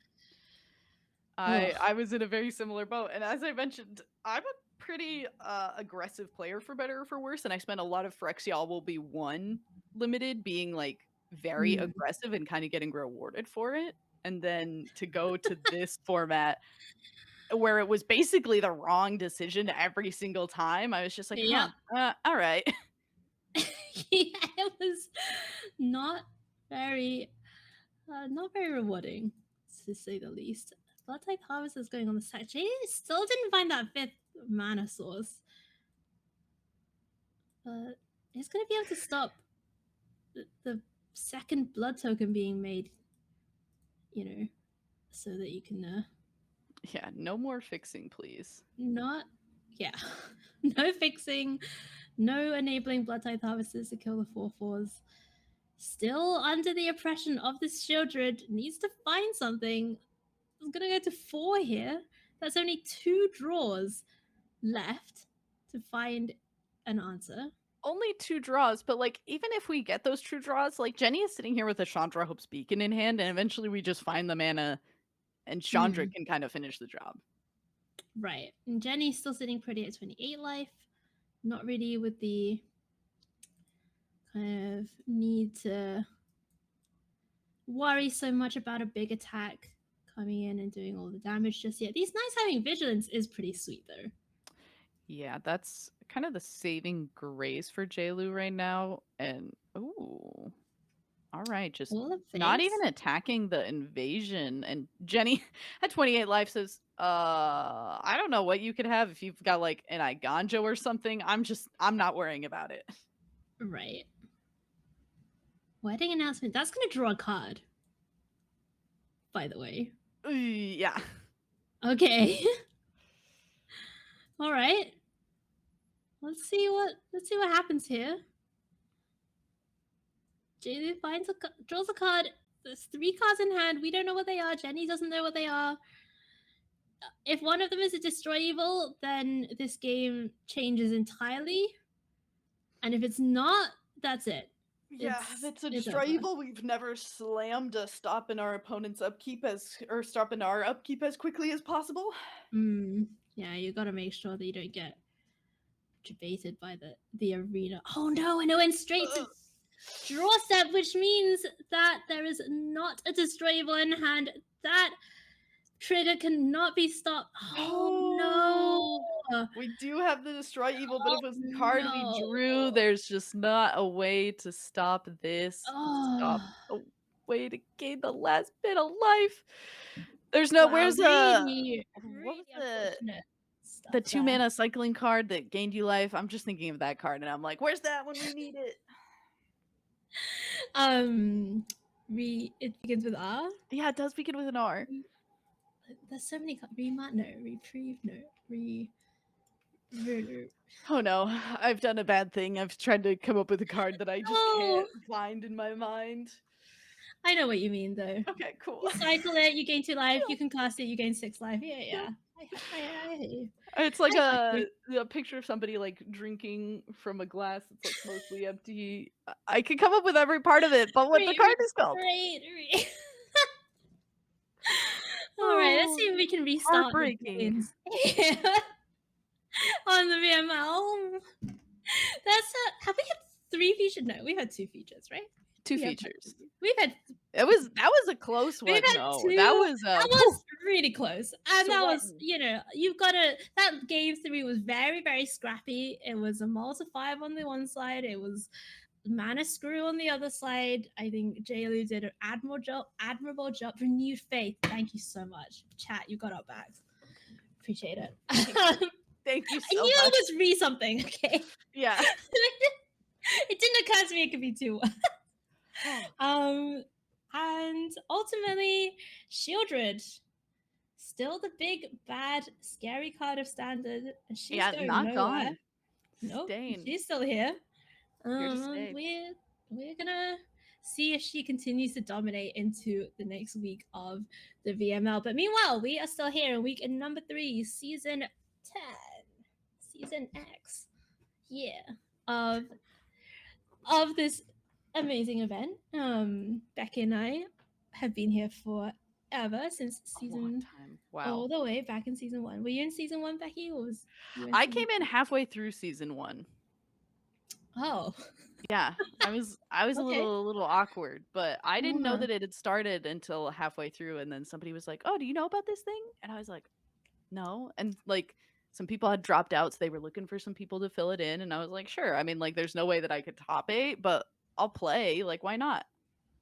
I was in a very similar boat, and as I mentioned, I'm a pretty aggressive player for better or for worse, and I spent a lot of Phyrexia will be one limited being like very aggressive and kind of getting rewarded for it, and then to go to this format where it was basically the wrong decision every single time, I was just like, all right. Yeah, it was not very rewarding, to say the least. Blood type harvest is going on the side. JGHayes still didn't find that 5th mana source. But it's going to be able to stop the second blood token being made, you know, so that you can... yeah, no more fixing, please. No fixing, no enabling blood type harvesters to kill the 4/4s. Still under the oppression of this Shieldred, needs to find something. I'm gonna go to 4 here. That's only 2 draws left to find an answer. Only 2 draws, but like even if we get those 2 draws, like Jenny is sitting here with a Chandra Hope's Beacon in hand, and eventually we just find the mana and Chandra can kind of finish the job. Right. And Jenny's still sitting pretty at 28 life. Not really with the kind of need to worry so much about a big attack coming in and doing all the damage just yet. These knights having vigilance is pretty sweet though. Yeah, that's kind of the saving grace for JLu right now. And ooh, all right, just not even attacking the invasion. And Jenny at 28 life says, I don't know what you could have if you've got like an Iganjo or something. I'm not worrying about it. Right. Wedding announcement. That's gonna draw a card, by the way. Yeah. Okay. All right. Let's see what happens here. JLu draws a card. There's 3 cards in hand. We don't know what they are. Jenny doesn't know what they are. If one of them is a Destroy Evil, then this game changes entirely. And if it's not, that's it. Yeah, if it's a Destroy Evil, we've never slammed a stop in our opponent's upkeep stop in our upkeep as quickly as possible. Yeah, you gotta make sure that you don't get debated by the arena. Oh no, I know, and straight to draw step, which means that there is not a Destroy Evil in hand. That trigger cannot be stopped. Oh no! We do have the Destroy Evil, but if it was the card we drew, there's just not a way to stop this. Stop a way to gain the last bit of life. There's no where's what was the 2 mana cycling card that gained you life? I'm just thinking of that card, and I'm like, where's that when we need it? It begins with R. Yeah, it does begin with an R. there's so many remat, no, reprieve, no, Oh no, I've done a bad thing. I've tried to come up with a card that I just No! can't find in my mind. I know what you mean, though. Okay, cool. You cycle it, you gain 2 life, you can cast it, you gain 6 life. Yeah. I hear you. It's like I got you. a picture of somebody like drinking from a glass that's like mostly empty. I can come up with every part of it, but what the card is called. Right. All right, let's see if Oh, we can restart the heartbreaking. games on the VML. Have we had 3 features? No, we've had 2 features, right? 2 We have had features. 2. We've had That was a close one. We've had No, 2. that was That was really close. And that was, sweating. you know, you've got to. That game 3 was very, very scrappy. It was a multi 5 on the one side. It was Mana Screw on the other side. I think JLU did an admirable job. Renewed faith. Thank you so much. Chat, you got our backs. Appreciate it. Thank you so I knew much. it was re something, okay? Yeah. It didn't occur to me it could be 2. And ultimately, Shieldred, still the big, bad, scary card of Standard. And she's going not nowhere. gone. Nope, Staying. she's still here. Here to stay. We're gonna see if she continues to dominate into the next week of the VML. But meanwhile, we are still here in week number 3, season 10, season X. Yeah, of this amazing event. Becky and I have been here forever since season Wow. all the way back in season 1. Were you in season 1, Becky? Or was you in I season came in halfway through season 1. Oh. Yeah, I was Okay. a little awkward, but I didn't know Uh-huh. that it had started until halfway through, and then somebody was like, "Oh, do you know about this thing?" And I was like, "No." And like some people had dropped out, so they were looking for some people to fill it in, and I was like, "Sure." I mean, like there's no way that I could top 8, but I'll play. Like why not?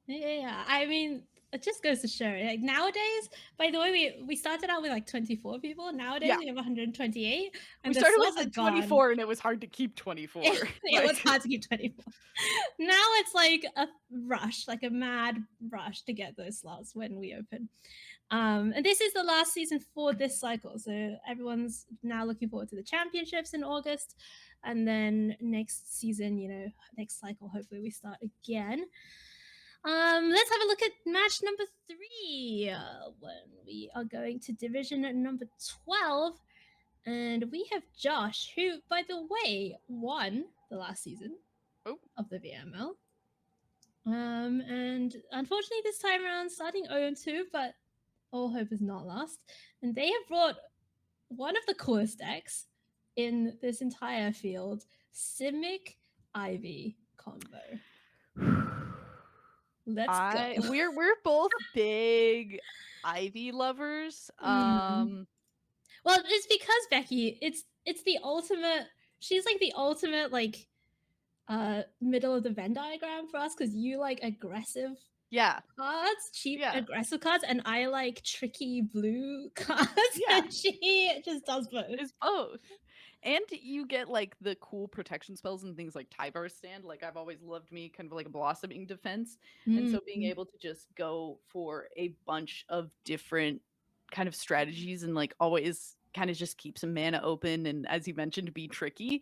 Yeah. I mean, it just goes to show. Like nowadays, by the way, we started out with like 24 people. Nowadays Yeah. we have 128, and We the started slots with are gone. 24 and it was hard to keep 24. It was hard to keep 24. Now it's like a rush, like a mad rush to get those slots when we open. And this is the last season for this cycle. So everyone's now looking forward to the championships in August. And then next season, you know, next cycle, hopefully we start again. Let's have a look at match number 3 when we are going to division number 12. And we have Josh, who, by the way, won the last season of the VML. And unfortunately, this time around, starting 0-2, but all hope is not lost. And they have brought one of the coolest decks in this entire field, Simic Ivy combo. Let's go. We're both big Ivy lovers. Well, it's because Becky, it's the ultimate. She's like the ultimate like middle of the Venn diagram for us because you like aggressive cards, cheap aggressive cards, and I like tricky blue cards. And she just does both. It's both. And you get like the cool protection spells and things like Tybar Stand. Like I've always loved me kind of like a blossoming defense. And so being able to just go for a bunch of different kind of strategies and like always kind of just keep some mana open and as you mentioned, be tricky.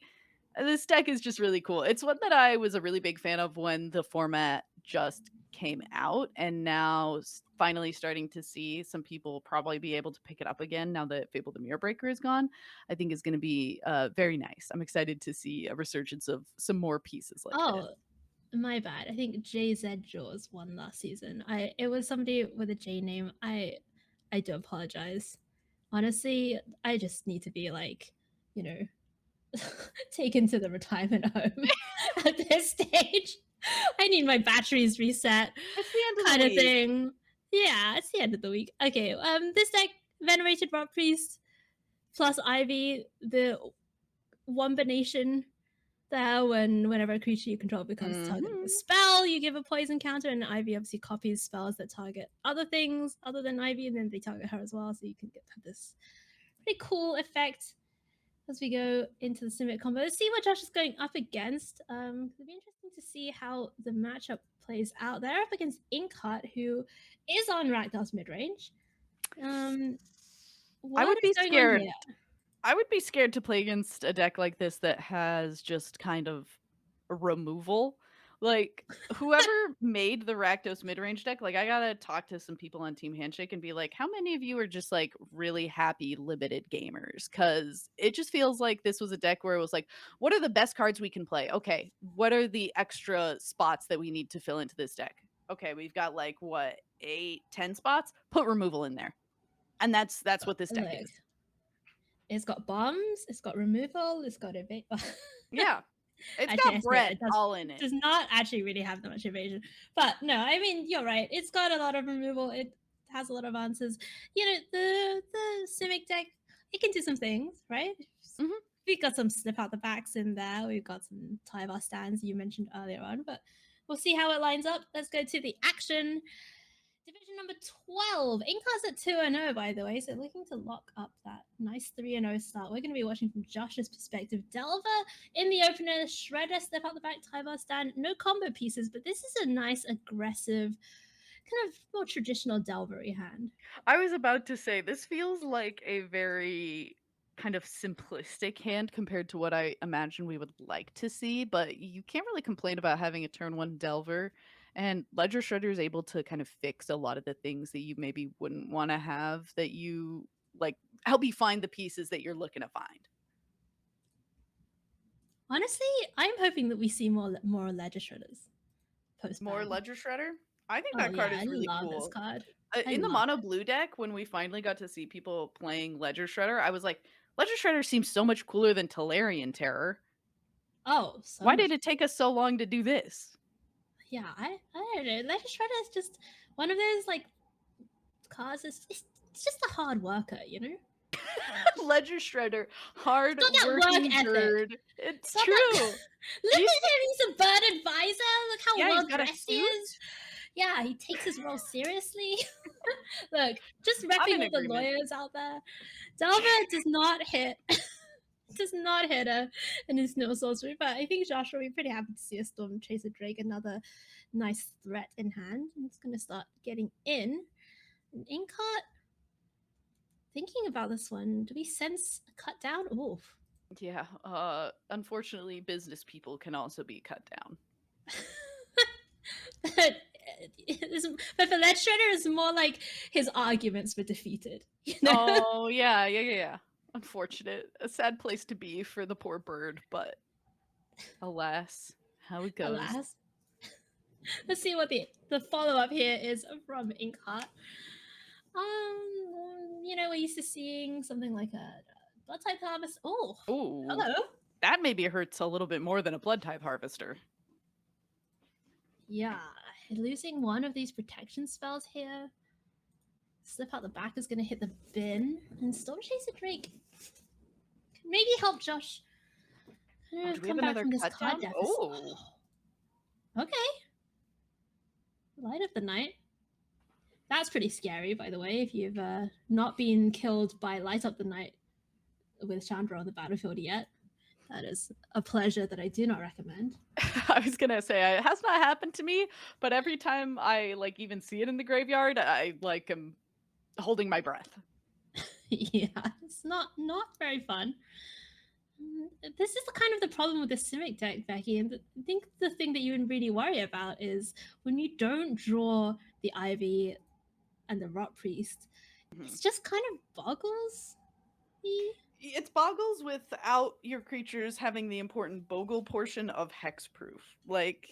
This deck is just really cool. It's one that I was a really big fan of when the format just came out, and now finally starting to see some people probably be able to pick it up again now that Fable the Mirror Breaker is gone. I think is going to be very nice. I'm excited to see a resurgence of some more pieces like this. My bad. I think JZ Jaws won last season. It was somebody with a J name. I do apologize. Honestly, I just need to be like, you know, taken to the retirement home at this stage. I need my batteries reset. It's the end of kind the of week. thing. Yeah, it's the end of the week. Okay, this deck, Venerated Rock Priest plus Ivy, the Wombination there whenever a creature you control becomes target of a spell, you give a poison counter, and Ivy obviously copies spells that target other things other than Ivy, and then they target her as well, so you can get this pretty cool effect as we go into the Simic combo. Let's see what Josh is going up against. It'll be interesting to see how the matchup plays out. They're up against Inkheart, who is on Rakdos midrange. I What would be is going on scared. here? I would be scared to play against a deck like this that has just kind of a removal. Like, whoever made the Rakdos midrange deck, like, I gotta talk to some people on Team Handshake and be like, how many of you are just, like, really happy limited gamers? Because it just feels like this was a deck where it was like, what are the best cards we can play? Okay, what are the extra spots that we need to fill into this deck? Okay, we've got, like, what, 8, 10 spots? Put removal in there. And that's what this deck Look, is. it's got bombs, it's got removal, it's got evade. Yeah. It's Actually, I got see it. breadth all in it. Does not actually really have that much evasion. But no, I mean you're right. It's got a lot of removal. It has a lot of answers. You know, the Simic deck, it can do some things, right? Mhm. We've got some slip out the backs in there. We've got some Tyvar stands you mentioned earlier on, but we'll see how it lines up. Let's go to the action. Division number 12. Inkheart's at 2-0, by the way, so looking to lock up that nice 3-0 start. We're going to be watching from Josh's perspective. Delver in the opener, Shredder step out the back, Tyvar stand. No combo pieces, but this is a nice, aggressive, kind of more traditional Delvery hand. I was about to say, this feels like a very kind of simplistic hand compared to what I imagine we would like to see, but you can't really complain about having a turn 1 Delver, and Ledger Shredder is able to kind of fix a lot of the things that you maybe wouldn't wanna have that you like, help you find the pieces that you're looking to find. Honestly, I'm hoping that we see more Ledger Shredders post More ban. Ledger Shredder? I think Oh that card yeah, I is really love this cool. card. I In the love mono it. blue deck, when we finally got to see people playing Ledger Shredder, I was like, Ledger Shredder seems so much cooler than Talarian Terror. Oh, so Why much. did it take us so long to do this? Yeah, I don't know. Ledger Shredder is just one of those like cards. It's just a hard worker, you know. Ledger Shredder, hard Got that working work ethic. bird. It's Got that. true. Look He's at him. He's a bird advisor. Look how yeah, he's well got a dressed he suit. is. Yeah, he takes his role seriously. Look, just I'm repping in all the agreement. lawyers out there. Delver does not hit. Does not hit her in his no sorcery, but I think Josh will be pretty happy to see a Storm Chaser Drake, another nice threat in hand. And it's going to start getting in. And Inkheart, thinking about this one, do we sense a cut down? Oof. Yeah, unfortunately, business people can also be cut down. But for Ledge Shredder, it's more like his arguments were defeated. You know? Oh, yeah. Unfortunate. A sad place to be for the poor bird, but alas, how it goes. Alas. Let's see what the follow up here is from Inkheart. You know, we're used to seeing something like a blood type harvest. Oh, Ooh, hello. that maybe hurts a little bit more than a blood type harvester. Yeah, losing one of these protection spells here. Slip out the back is going to hit the bin, and Storm Chaser Drake can maybe help Josh Do we come have back another from this cut card down? deficit. Oh. Okay. Light of the Night. That's pretty scary, by the way, if you've not been killed by Light Up the Night with Chandra on the battlefield yet. That is a pleasure that I do not recommend. I was gonna say it has not happened to me, but every time I like even see it in the graveyard, I like am holding my breath. Yeah, it's not very fun. This is the kind of the problem with the Simic deck, Beky, and I think the thing that you would really worry about is when you don't draw the Ivy and the Rot Priest, it's just kind of boggles me. It's boggles without your creatures having the important bogle portion of hexproof. Like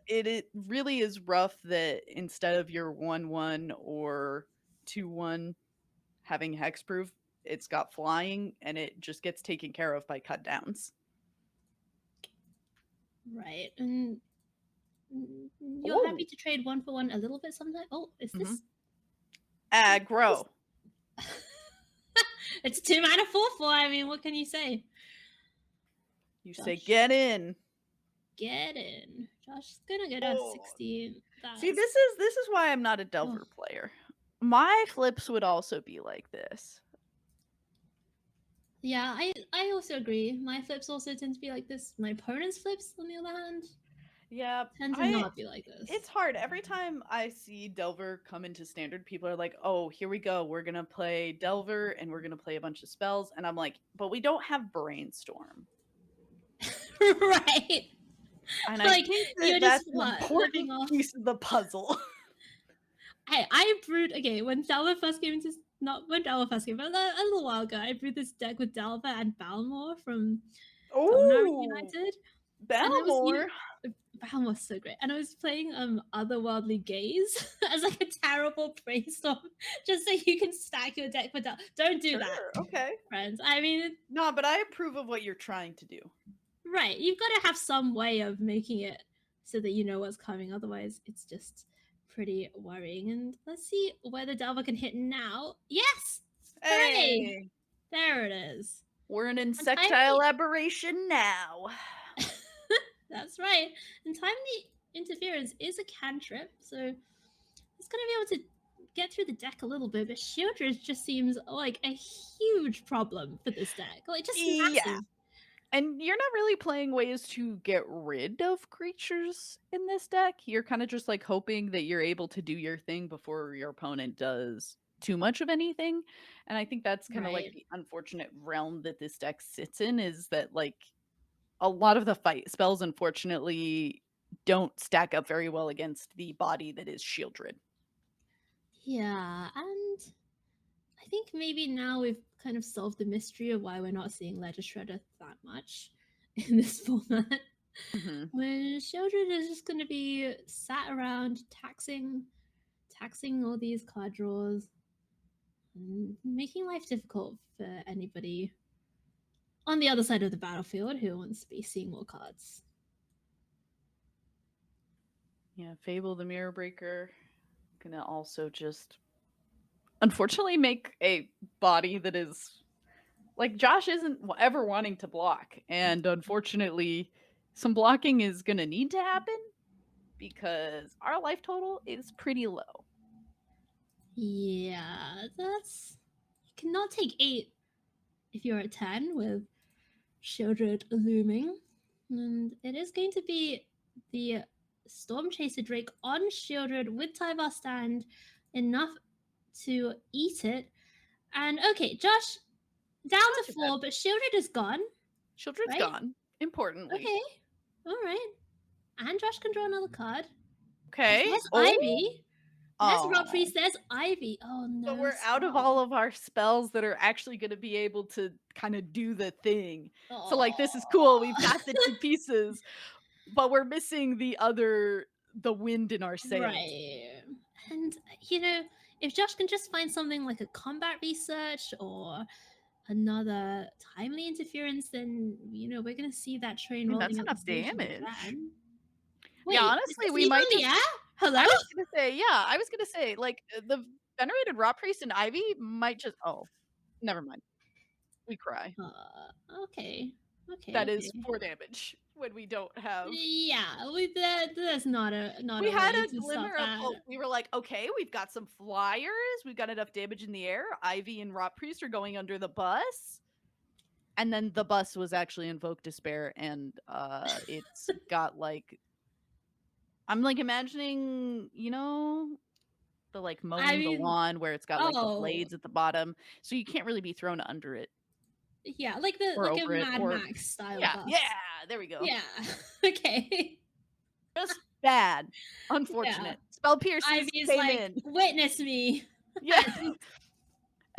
it really is rough that instead of your 1/1 or 2/1 having hexproof, it's got flying and it just gets taken care of by cut downs. Right. And you're happy to trade 1 for 1 a little bit sometimes. Oh, is this aggro? It's 2 mana 4/4. I mean, what can you say? You say get in. Get in. Josh is gonna go down 16. See, this is why I'm not a Delver player. My flips would also be like this. Yeah, I also agree. My flips also tend to be like this. My opponent's flips, on the other hand. Yeah, Tend to not be like this. it's hard. Every time I see Delver come into standard, people are like, "Oh, here we go. We're gonna play Delver and we're gonna play a bunch of spells." And I'm like, "But we don't have Brainstorm." Right. And I Like, think you're that just, that's an what, living important off. piece of the puzzle. Hey, I brewed, okay, when Delver first came into, not when Delver first came, but a little while ago, I brewed this deck with Delver and Balmor from Dominaria Oh, United. And I was Belmore. Balmor's so great. And I was playing Otherworldly Gaze as like a terrible brainstorm, just so you can stack your deck for Delver. Don't do that, Sure, okay. friends. I mean, No, but I approve of what you're trying to do. right, you've got to have some way of making it so that you know what's coming. Otherwise, it's just pretty worrying. And let's see where the Delver can hit now. Yes! Hooray! Hey, There it is. we're an And insectile aberration now. That's right. And timely interference is a cantrip, so it's going to be able to get through the deck a little bit. But Shieldred just seems like a huge problem for this deck. Like, just Yeah. massive. And you're not really playing ways to get rid of creatures in this deck. You're kind of just like hoping that you're able to do your thing before your opponent does too much of anything. And I think that's kind of like Right. the unfortunate realm that this deck sits in, is that like a lot of the fight spells unfortunately don't stack up very well against the body that is Shieldred. Yeah, and I think maybe now we've kind of solved the mystery of why we're not seeing Ledger Shredder that much in this format. Mhm. When Shieldred is just going to be sat around taxing all these card draws, and making life difficult for anybody on the other side of the battlefield who wants to be seeing more cards. Yeah, Fable the Mirror Breaker gonna also just unfortunately make a body that is like Josh isn't ever wanting to block, and unfortunately some blocking is gonna need to happen because our life total is pretty low. Yeah, that's. You cannot take 8 if you're at 10 with Shieldred looming. And it is going to be the Storm Chaser Drake on Shieldred with Tyvar stand, enough to eat it. And okay, Josh, down Not to too bad. 4, but Shieldred is gone. Shieldred's Right? gone, importantly. Okay, all right. And Josh can draw another card. Okay. There's Oh, Ivy. There's oh. Rock Priest. There's Ivy. Oh no. But we're out of all of our spells that are actually going to be able to kind of do the thing. So like this is cool. We've got the 2 pieces, but we're missing the wind in our sails. Right. And you know, if Josh can just find something like a combat research or another timely interference, then you know we're gonna see that train I mean, rolling that's up the enough station damage. again. Wait, Yeah, is honestly, this we even might on the just air? Hello? I was gonna say, like, the venerated Raw Priest and Ivy might just never mind. We cry. Okay. Okay. That is Okay. 4 damage when we don't have. Yeah, that's not a We had way a to stop glimmer of that. hope. We were like, okay, we've got some flyers. We've got enough damage in the air. Ivy and Raw Priest are going under the bus. And then the bus was actually Invoke Despair, and it's got like, I'm like imagining, the like mowing the lawn where it's got like the blades at the bottom, so you can't really be thrown under it. Yeah, like Or a over it, Mad or Max style yeah, bus. yeah, there we go. Yeah. Okay. Just bad, Yeah. unfortunate. Spell pierces Ivy's came like, in. witness me. Yeah.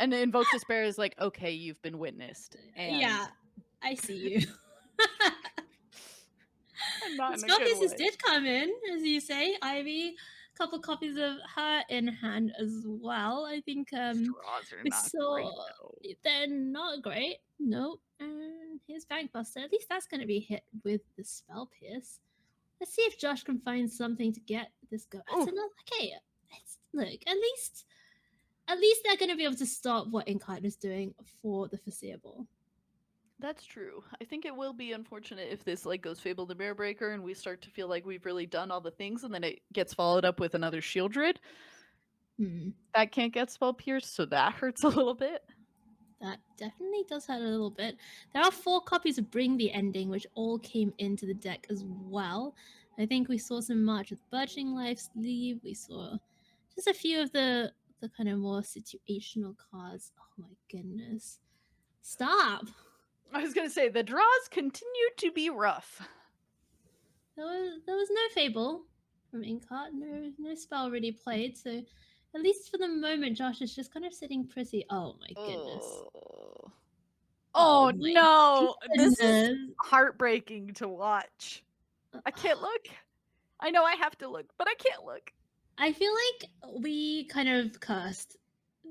And the Invoke Despair is like, okay, you've been witnessed. And Yeah, I see you. not in a Spell good pieces way. did come in, as you say. Ivy, a couple copies of her in hand as well. I think Straws are we not saw great, though. they're not great. Nope. And here's Bankbuster. At least that's going to be hit with the Spell Pierce. Let's see if Josh can find something to get this go. That's another. Okay, look. At least they're going to be able to stop what Inkheart is doing for the foreseeable. That's true. I think it will be unfortunate if this like goes Fable the Mirror Breaker and we start to feel like we've really done all the things, and then it gets followed up with another Shieldred. That can't get Spell Pierced, so that hurts a little bit. That definitely does hurt a little bit. There are 4 copies of Bring the Ending, which all came into the deck as well. I think we saw some March with Birching Life's leave. We saw just a few of the kind of more situational cards. Oh my goodness. Stop. I was gonna say the draws continue to be rough. There was no Fable from Inkheart. No spell really played. So at least for the moment, Josh is just kind of sitting pretty. Oh my goodness. Oh my no! This is goodness. heartbreaking to watch. I can't look. I know I have to look, but I can't look. I feel like we kind of cursed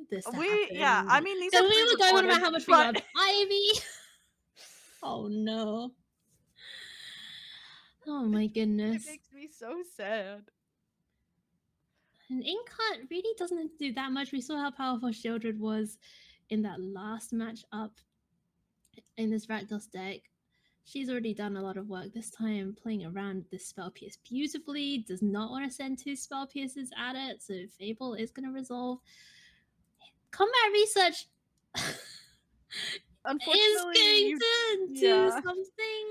this to Yeah, happen. I mean, these So are we were going on pre-recorded, about how much we but loved Ivy. Oh no. Oh my it goodness. makes me so sad. And Inkheart really doesn't do that much. We saw how powerful Shieldred was in that last match up in this Rakdos deck. She's already done a lot of work this time playing around this Spell Pierce beautifully. Does not want to send 2 Spell Pierces at it, so Fable is going to resolve. Combat Research Unfortunately, is going to do something.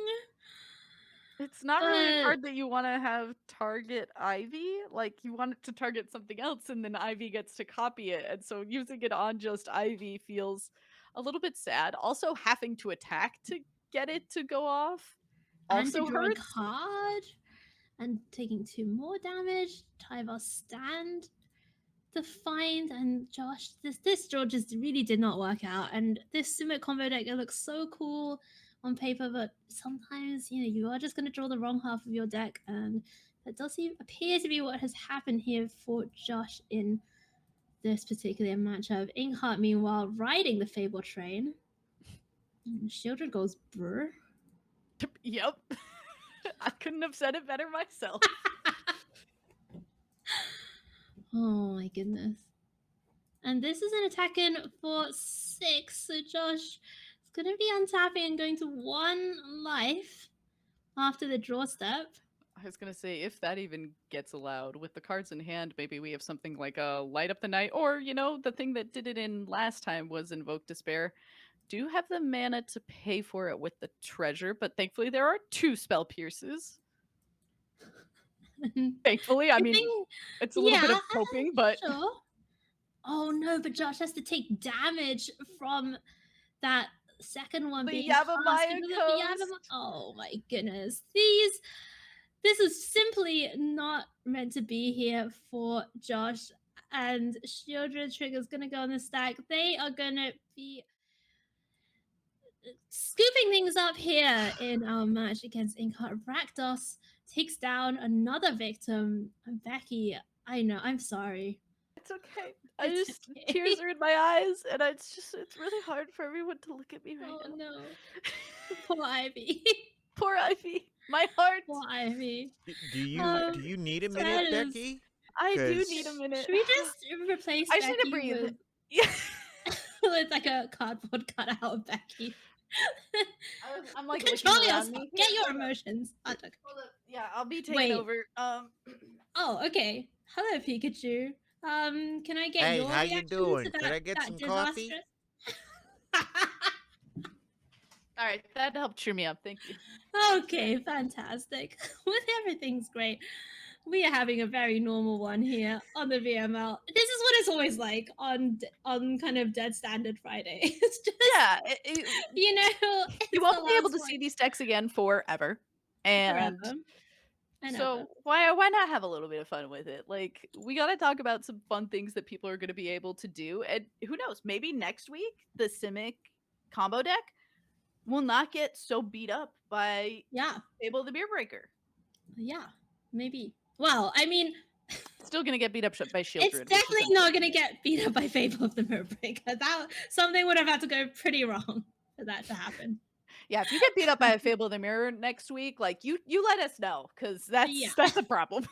It's not really a card that you want to have target Ivy. Like, you want it to target something else, and then Ivy gets to copy it. And so using it on just Ivy feels a little bit sad. Also, having to attack to get it to go off also and to draw hurts. a card and taking 2 more damage. Tyvar stand to find, and Josh, this draw just really did not work out. And this Simic combo deck, it looks so cool on paper, but sometimes you are just going to draw the wrong half of your deck, and that does appear to be what has happened here for Josh in this particular matchup. Inkheart, meanwhile, riding the Fable train. And Shieldred goes brr. Yep. I couldn't have said it better myself. Oh my goodness. And this is an attack in for 6. So Josh is going to be untapping and going to 1 life after the draw step. I was going to say, if that even gets allowed, with the cards in hand, maybe we have something like a Light Up the Night, or, the thing that did it in last time was Invoke Despair. Do have the mana to pay for it with the treasure, but thankfully there are 2 Spell Pierces. Thankfully, I mean, it's a little bit of hoping, but... Sure. Oh no, but Josh has to take damage from that second one being cast because of the Oh my goodness. This is simply not meant to be here for Josh. And Shieldred Trigger's gonna go on the stack. They are gonna be scooping things up here in our match against Inkheart. Rakdos takes down another victim, Beky. I know, I'm sorry. It's okay. Tears are in my eyes, and it's really hard for everyone to look at me right now. Oh no. Poor Ivy. Poor Ivy. My heart. Poor Ivy. Do you need a minute, Beky? I do need a minute. Should we just replace I just need to breathe. With like a cardboard cutout of Beky? I'm like control yourself. Get your emotions. Hold up. Yeah, I'll be taking over. Oh, okay. Hello, Pikachu. Can I get hey, your how reaction you doing? to that, Can I get some coffee? All right, that helped cheer me up. Thank you. Okay, fantastic. With everything's great. We are having a very normal one here on the VML. This is what it's always like on kind of Dead Standard Friday. It's just you won't be able to see these decks again forever. And so why not have a little bit of fun with it? Like, we got to talk about some fun things that people are going to be able to do. And who knows, maybe next week the Simic combo deck will not get so beat up by Fable the Beer Breaker. Yeah, maybe. Well, I mean, still gonna get beat up by Shieldred. It's definitely not gonna get beat up by Fable of the Mirror-Breaker. That something would have had to go pretty wrong for that to happen. Yeah, if you get beat up by a Fable of the Mirror next week, like you let us know, because that's a problem.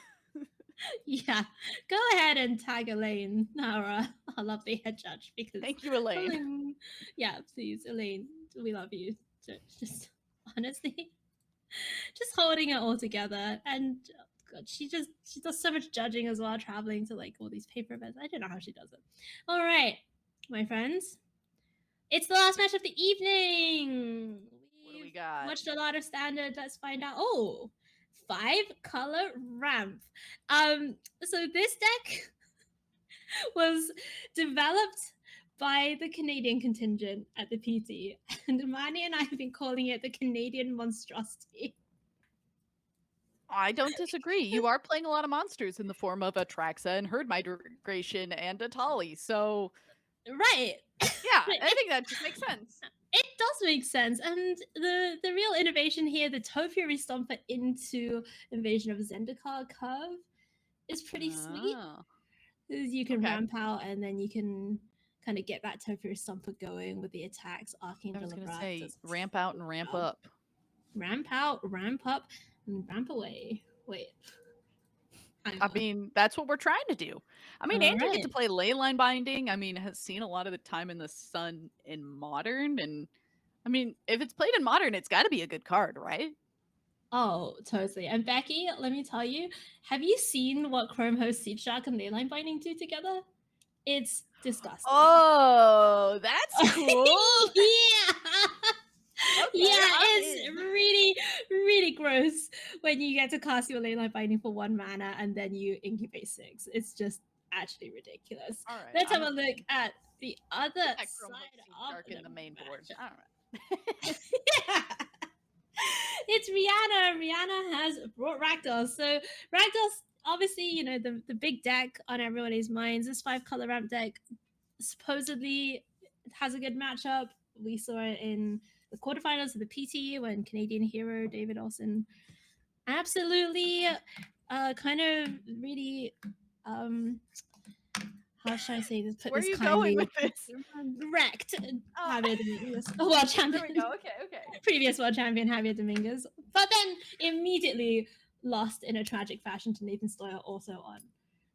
Yeah, go ahead and tag Elaine, our lovely head judge, because thank you, Elaine. Yeah, please, Elaine, we love you. Just honestly, just holding it all together, and God, she does so much judging as well, traveling to like all these paper events. I don't know how she does it. All right, my friends, it's the last match of the evening. What do we got? Watched a lot of Standard. Let's find out. Oh, 5-color ramp. So this deck was developed by the Canadian contingent at the PT, and Manny and I have been calling it the Canadian monstrosity. I don't disagree. You are playing a lot of monsters in the form of Atraxa and Herd Migration and Atali, so Right. yeah, I think that just makes sense. It does make sense, and the real innovation here, the Topiary Stomper into Invasion of Zendikar curve, is pretty sweet. Oh. You can Okay. ramp out, and then you can kind of get that Topiary Stomper going with the attacks. I Archangel was of gonna Wrath say does ramp out and ramp up. ramp out, ramp up, and ramp away. Wait. I mean, that's what we're trying to do. I mean, and you get to play Leyline Binding. I mean, has seen a lot of the time in the sun in Modern, and I mean, if it's played in Modern, it's got to be a good card, right? Oh, totally. And Beky, let me tell you, have you seen what Chrome Host Seed Shark and Leyline Binding do together? It's disgusting. Oh, that's cool. Yeah. Okay, Yeah, it's really, really gross when you get to cast your Leyline Binding for 1 mana and then you incubate 6. It's just actually ridiculous. All right, Let's have a look at the other side of in the main board. All right. Yeah. It's Rhianna. Rhianna has brought Rakdos. So Rakdos, obviously, you know, the big deck on everybody's minds. This 5-color ramp deck supposedly has a good matchup. We saw it in the quarterfinals of the PT when Canadian hero David Olsen absolutely kind of really how should I say this? Put Where this are you kindly, going with this? Wrecked Oh. Javier Dominguez, world champion. There we go. Okay. Previous world champion Javier Dominguez, but then immediately lost in a tragic fashion to Nathan Stoyer, also on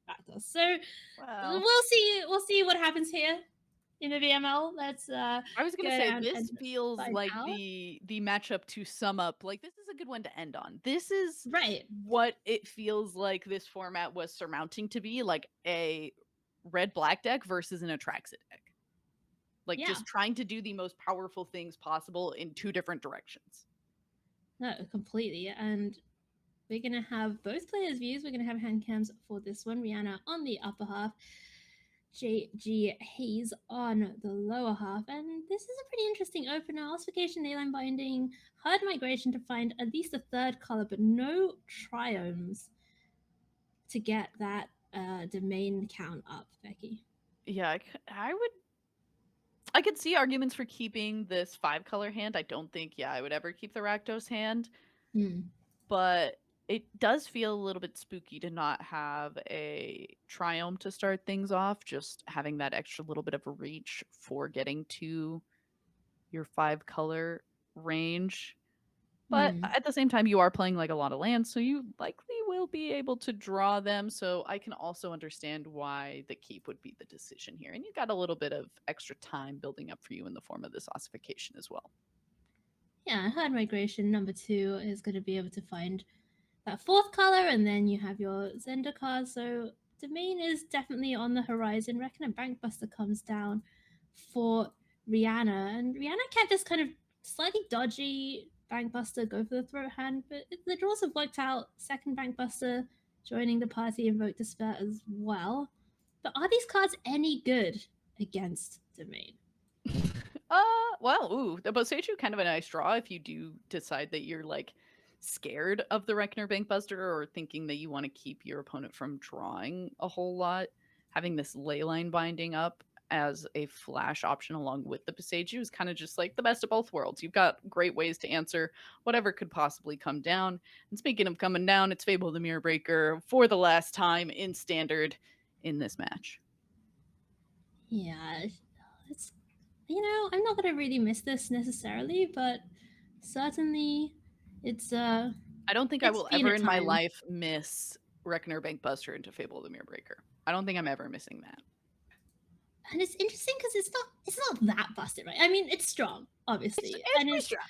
Rakdos. So Wow. we'll see what happens here in the VML. Let's I was gonna go say down this and feels find like out. the matchup to sum up. Like this is a good one to end on. This is Right. what it feels like this format was surmounting to be, like a red-black deck versus an Atraxa deck. Like just trying to do the most powerful things possible in 2 different directions. No, completely. And we're going to have both players' views. We're going to have hand cams for this one. Rhianna on the upper half, JGHayes on the lower half. And this is a pretty interesting opener. Ossification, Leyline Binding, Herd Migration to find at least a 3rd color, but no triomes to get that domain count up, Beky. Yeah, I could see arguments for keeping this 5-color hand. I don't think, I would ever keep the Rakdos hand. But it does feel a little bit spooky to not have a Triome to start things off, just having that extra little bit of a reach for getting to your 5-color range. But at the same time, you are playing like a lot of lands, so you likely will be able to draw them. So I can also understand why the keep would be the decision here. And you got a little bit of extra time building up for you in the form of this ossification as well. Yeah, Herd Migration number 2 is going to be able to find that 4th color, and then you have your Zendikar. So domain is definitely on the horizon. Reckon a Bankbuster comes down for Rhianna, and Rhianna kept this kind of slightly dodgy Bankbuster, go for the throat hand, but the draws have worked out. 2nd Bankbuster joining the party, Invoke Despair as well. But are these cards any good against domain? Well, the Boseiju kind of a nice draw if you do decide that you're like scared of the Reckoner Bankbuster or thinking that you want to keep your opponent from drawing a whole lot. Having this Leyline Binding up as a flash option along with the Boseiju is kind of just like the best of both worlds. You've got great ways to answer whatever could possibly come down. And speaking of coming down, it's Fable the Mirror Breaker for the last time in Standard in this match. Yeah, it's, you know, I'm not going to really miss this necessarily, but certainly it's I don't think I will ever in my life miss Reckoner Bankbuster into Fable the Mirror Breaker. I don't think I'm ever missing that. And it's interesting because it's not that busted, right? I mean, it's strong, obviously. It's strong.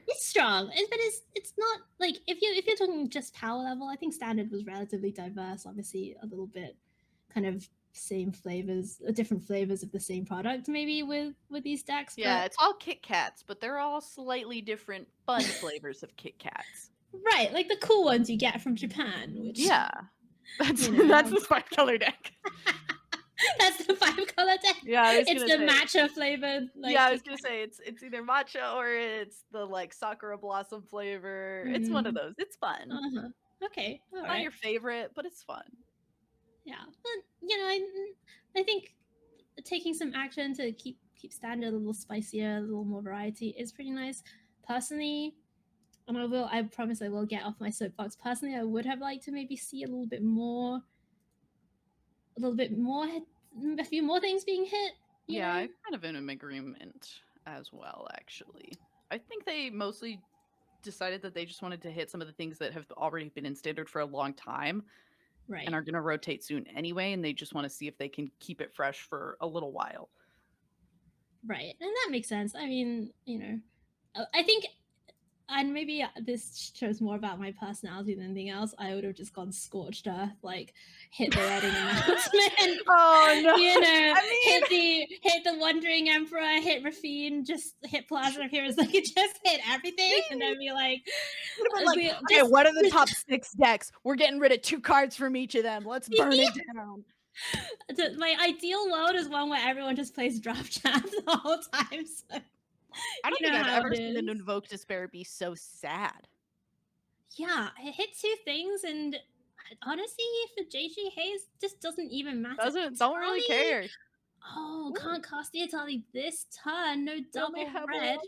It's strong, but it's not like if you're talking just power level. I think Standard was relatively diverse. Obviously, a little bit kind of same flavors, different flavors of the same product, maybe with these decks. Yeah, it's all Kit Kats, but they're all slightly different fun flavors of Kit Kats. Right, like the cool ones you get from Japan, which Yeah. That's you know, that's the 5-color deck. that's the 5-color deck. Yeah, I was It's gonna the say. matcha flavored. Like, Yeah, I was gonna say it's either matcha or it's the like sakura blossom flavor. It's one of those. It's fun. Uh-huh. Okay, all Not right. your favorite, but it's fun. Yeah, but you know, I think taking some action to keep standard a little spicier, a little more variety is pretty nice. Personally, and I promise I will get off my soapbox. Personally, I would have liked to maybe see a little bit more, a few more things being hit. Yeah, know? I'm kind of in agreement as well, actually. I think they mostly decided that they just wanted to hit some of the things that have already been in standard for a long time Right. and are going to rotate soon anyway, and they just want to see if they can keep it fresh for a little while. Right, and that makes sense. I mean, you know, I think, and maybe this shows more about my personality than anything else. I would have just gone scorched earth, like hit the wedding announcement. Oh no! You know, I mean, hit the Wandering Emperor, hit Rafine, just hit Plaza of Heroes, like it just hit everything, and then be like, okay, what are the top 6 decks? We're getting rid of 2 cards from each of them. Let's burn it down. My ideal world is one where everyone just plays draft champ the whole time. So I don't you think know I've how ever it seen an is. Invoke Despair be so sad. Yeah, I hit 2 things, and honestly, for JGHayes, just doesn't even matter. Don't really care. Oh, can't cast the Atali this turn. No double red.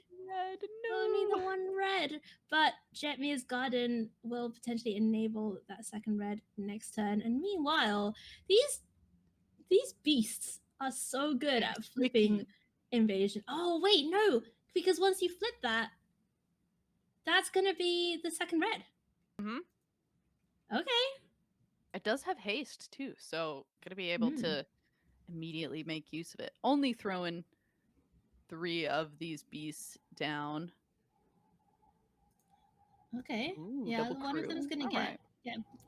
Only the one red. But Jetmir's Garden will potentially enable that second red next turn. And meanwhile, these beasts are so good at flipping invasion. Oh wait, no, because once you flip that, that's gonna be the second red. Okay. It does have haste too, so gonna be able to immediately make use of it. Only throwing 3 of these beasts down. Okay. Ooh, yeah, double one of them's crew. gonna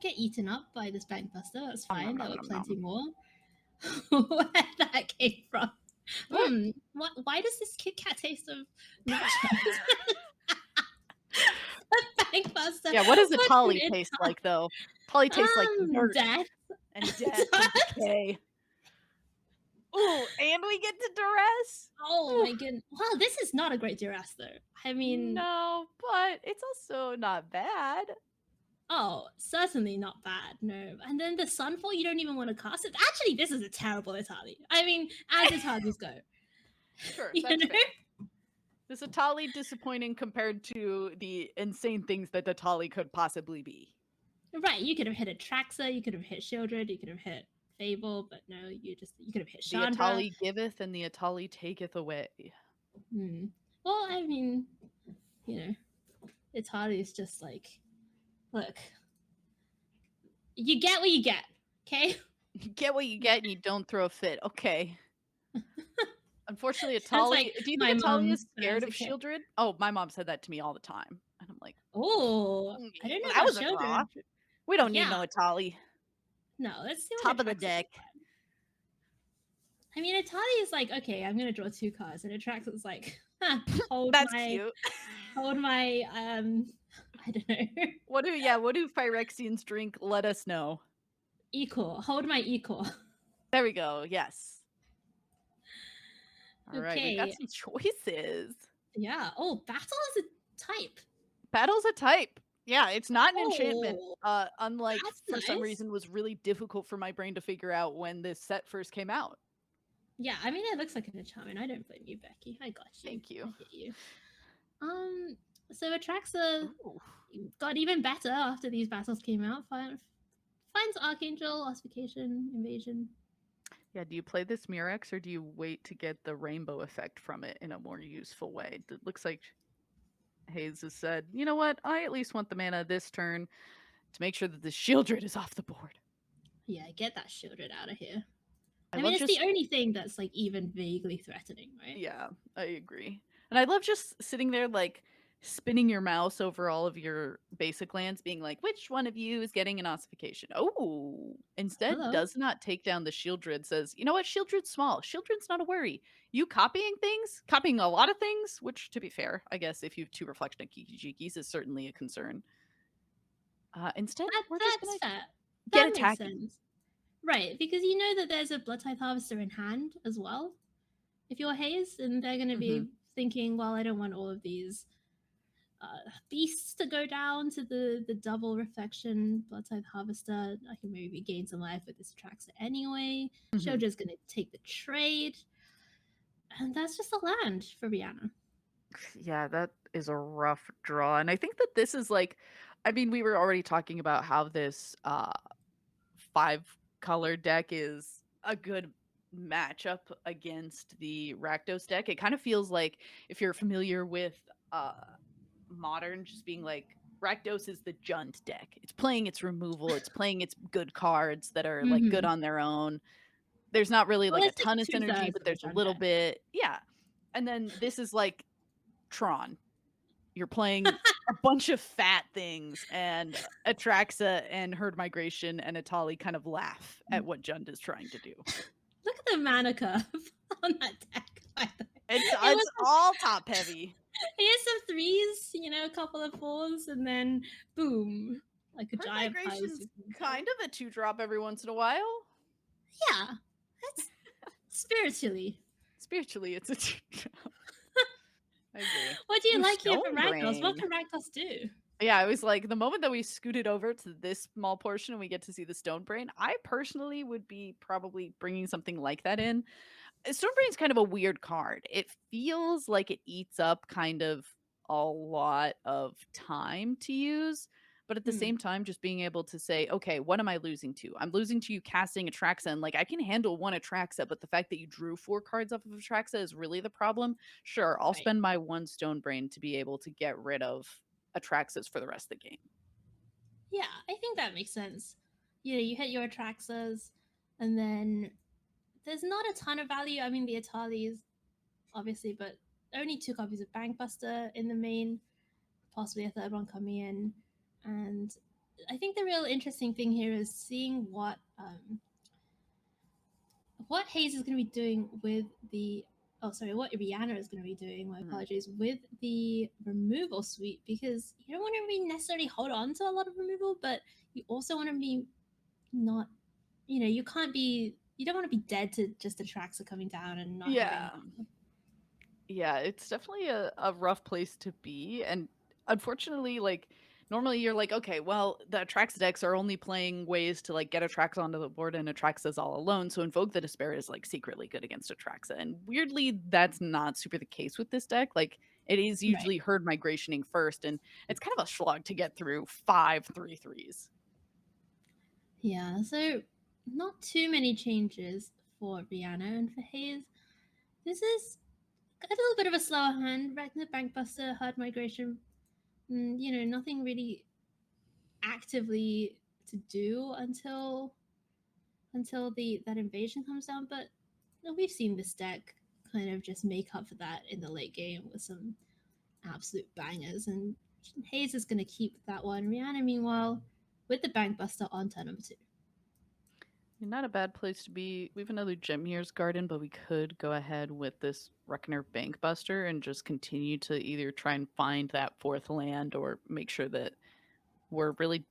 get eaten up by this Bankbuster. That's fine. There were plenty more. Where that came from? Why does this Kit Kat taste of nachos? Bankbuster. Yeah, what does Atali taste like though? Atali tastes like dirt death and death and decay. Ooh, and we get to duress. Oh my goodness! Wow, this is not a great duress though. I mean, no, but it's also not bad. Oh, certainly not bad. No, and then the Sunfall, you don't even want to cast it. Actually, this is a terrible Atali. I mean, as Atalis go. Sure, that's fair. This Atali disappointing compared to the insane things that Atali could possibly be. Right, you could have hit a Traxa, you could have hit Shieldred, you could have hit Fable, but no, you could have hit Chandra. The Atali giveth and the Atali taketh away. Well, I mean, you know, Atali is just like, look, you get what you get, okay? You get what you get and you don't throw a fit, okay. Unfortunately, Atali. Like do you think Atali is scared of Shieldred? Oh, my mom said that to me all the time, and I'm like, oh, I don't know that was Shieldred. We don't need no Atali. No, let's see. Top of the deck. I mean, Atali is like, okay, I'm gonna draw 2 cards, and Atraxa's like, hold That's my, cute. Hold my, I don't know. What do Phyrexians drink? Let us know. Ecor. Hold my Ecor. There we go. Yes. All right, Okay. we got some choices. Yeah. Oh, battle is a type. Battle's a type. Yeah, it's not an enchantment. Unlike for some nice. reason was really difficult for my brain to figure out when this set first came out. Yeah, I mean it looks like an enchantment. I don't blame you, Beky. I got you. Thank you. I get you. So Atraxa got even better after these battles came out. Finds Archangel, Ossification, Invasion. Yeah, do you play this Murex or do you wait to get the rainbow effect from it in a more useful way? It looks like Hayes has said, you know what? I at least want the mana this turn to make sure that the Shieldred is off the board. Yeah, get that Shieldred out of here. I mean, it's the only thing that's like even vaguely threatening, right? Yeah, I agree. And I love just sitting there like spinning your mouse over all of your basic lands, being like, which one of you is getting an ossification? Oh, instead does not take down the Shieldred, says, you know what? Shieldred's small. Shieldred's not a worry. You copying a lot of things, which to be fair, I guess if you have 2 Reflection of Kiki-Jikis is certainly a concern. Instead, we're just That's gonna fair. get That makes attacking. sense. Right, because you know that there's a Blood Tithe Harvester in hand as well. If you're Hayes, and they're going to be thinking, well, I don't want all of these beasts to go down to the double reflection Blood Tithe Harvester. I can maybe gain some life with this Atraxa anyway. Shojo's going to take the trade. And that's just a land for Rhianna. Yeah, that is a rough draw. And I think that this is like, I mean, we were already talking about how this 5-color deck is a good matchup against the Rakdos deck. It kind of feels like, if you're familiar with Modern, just being like, Rakdos is the Jund deck. It's playing its removal, it's playing its good cards that are like good on their own. There's not really like a ton of synergy, but there's a little bit. Yeah. And then this is like Tron. You're playing a bunch of fat things, and Atraxa and Herd Migration and Atali kind of laugh at what Jund is trying to do. Look at the mana curve on that deck. It's all top heavy. Here's some threes, a couple of fours, and then boom, like a Herd giant Migration's kind of a 2-drop every once in a while. Yeah, that's spiritually. Spiritually, it's a 2-drop. I agree. What do you like here from Rakdos? What can Rakdos do? Yeah, it was like the moment that we scooted over to this small portion and we get to see the Stone Brain, I personally would be probably bringing something like that in. Stone Brain's kind of a weird card. It feels like it eats up kind of a lot of time to use, but at the same time, just being able to say, okay, what am I losing to? I'm losing to you casting Atraxa, and like I can handle one Atraxa, but the fact that you drew 4 cards off of Atraxa is really the problem. Sure, I'll spend my 1 Stone Brain to be able to get rid of Atraxas for the rest of the game. Yeah, I think that makes sense. You hit your Atraxas, and then there's not a ton of value. I mean, the Atalis, obviously, but only 2 copies of Bankbuster in the main, possibly a third one coming in. And I think the real interesting thing here is seeing what Hayes is going to be doing with the what Rhianna is going to be doing, my apologies, with the removal suite, because you don't want to really necessarily hold on to a lot of removal, but you also want to be not, you can't be, you don't want to be dead to just the tracks are coming down and not having them. Yeah, it's definitely a rough place to be. And unfortunately, like, normally you're like, okay, well, the Atraxa decks are only playing ways to like get Atraxa onto the board, and Atraxa's all alone. So Invoke the Despair is like secretly good against Atraxa. And weirdly, that's not super the case with this deck. Like, it is usually Herd Migrationing first, and it's kind of a slog to get through 5 3/3s. Yeah, so not too many changes for Rhianna, and for Hayes, this is a little bit of a slower hand. Retina Bankbuster, Herd Migration, nothing really actively to do until that invasion comes down. But we've seen this deck kind of just make up for that in the late game with some absolute bangers, and Hayes is going to keep that one. Rhianna, meanwhile, with the Bankbuster on turn number 2. Not a bad place to be. We have another Gemmir's Garden, but we could go ahead with this Reckoner Bankbuster and just continue to either try and find that 4th land or make sure that we're really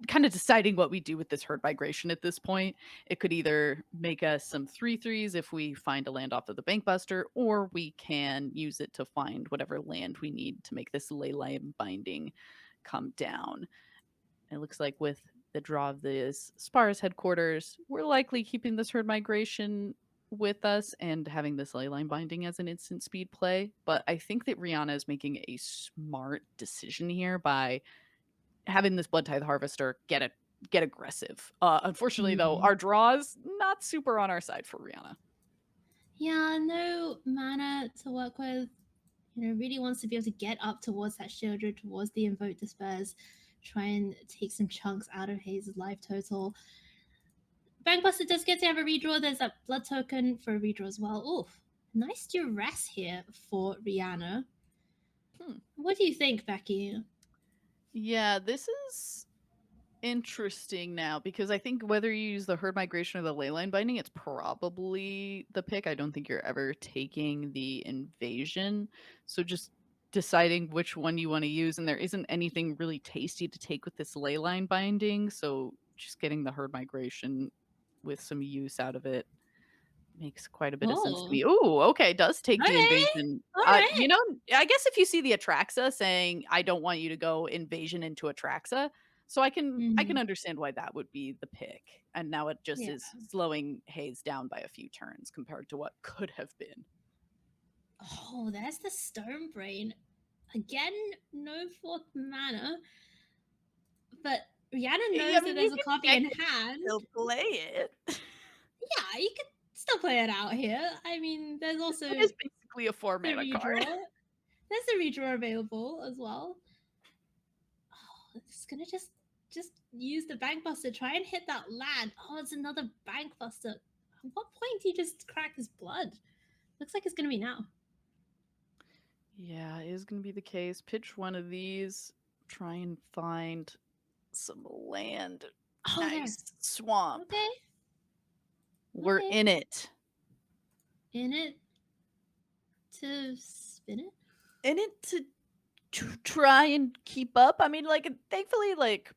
kind of deciding what we do with this Herd Migration at this point. It could either make us some 3/3s if we find a land off of the Bankbuster, or we can use it to find whatever land we need to make this Leyline Binding come down. It looks like with the draw of this Spars headquarters, we're likely keeping this Herd Migration with us and having this Leyline Binding as an instant speed play. But I think that Rhianna is making a smart decision here by having this Blood Tithe Harvester get aggressive. Unfortunately, though, our draws not super on our side for Rhianna. Yeah, no mana to work with. Really wants to be able to get up towards that Shieldred, towards the Invoke Despairs, try and take some chunks out of Hayes' life total. Bankbuster does get to have a redraw. There's that blood token for a redraw as well. Oof, nice duress here for Rhianna. What do you think, Beky? Yeah, this is interesting now, because I think whether you use the Herd Migration or the Leyline Binding, it's probably the pick. I don't think you're ever taking the Invasion. So just deciding which one you want to use, and there isn't anything really tasty to take with this ley line binding, so just getting the herd migration with some use out of it makes quite a bit of sense to Oh, me. Ooh, okay, does take the okay, invasion. all right. You know, I guess if you see the Atraxa saying, "I don't want you to go invasion into Atraxa," so I can Mhm. understand why that would be the pick. And now it just Yeah. is slowing Hayes down by a few turns compared to what could have been. Oh, there's the Stone Brain. Again, no 4th mana, but Rhianna I knows that mean, there's you a can copy in hand. still play it. Yeah, you could still play it out here. I mean, there's also It is basically a 4 the mana card. redraw. There's the redraw available as well. Oh, it's gonna just use the Bankbuster. Try and hit that land. Oh, it's another Bankbuster. At what point do you just crack his blood? Looks like it's gonna be now. Yeah, it is going to be the case. Pitch one of these. Try and find some land. Oh, there. Nice swamp. Okay. We're Okay. in it. In it to spin it. In it to try and keep up. I mean, like, thankfully, like,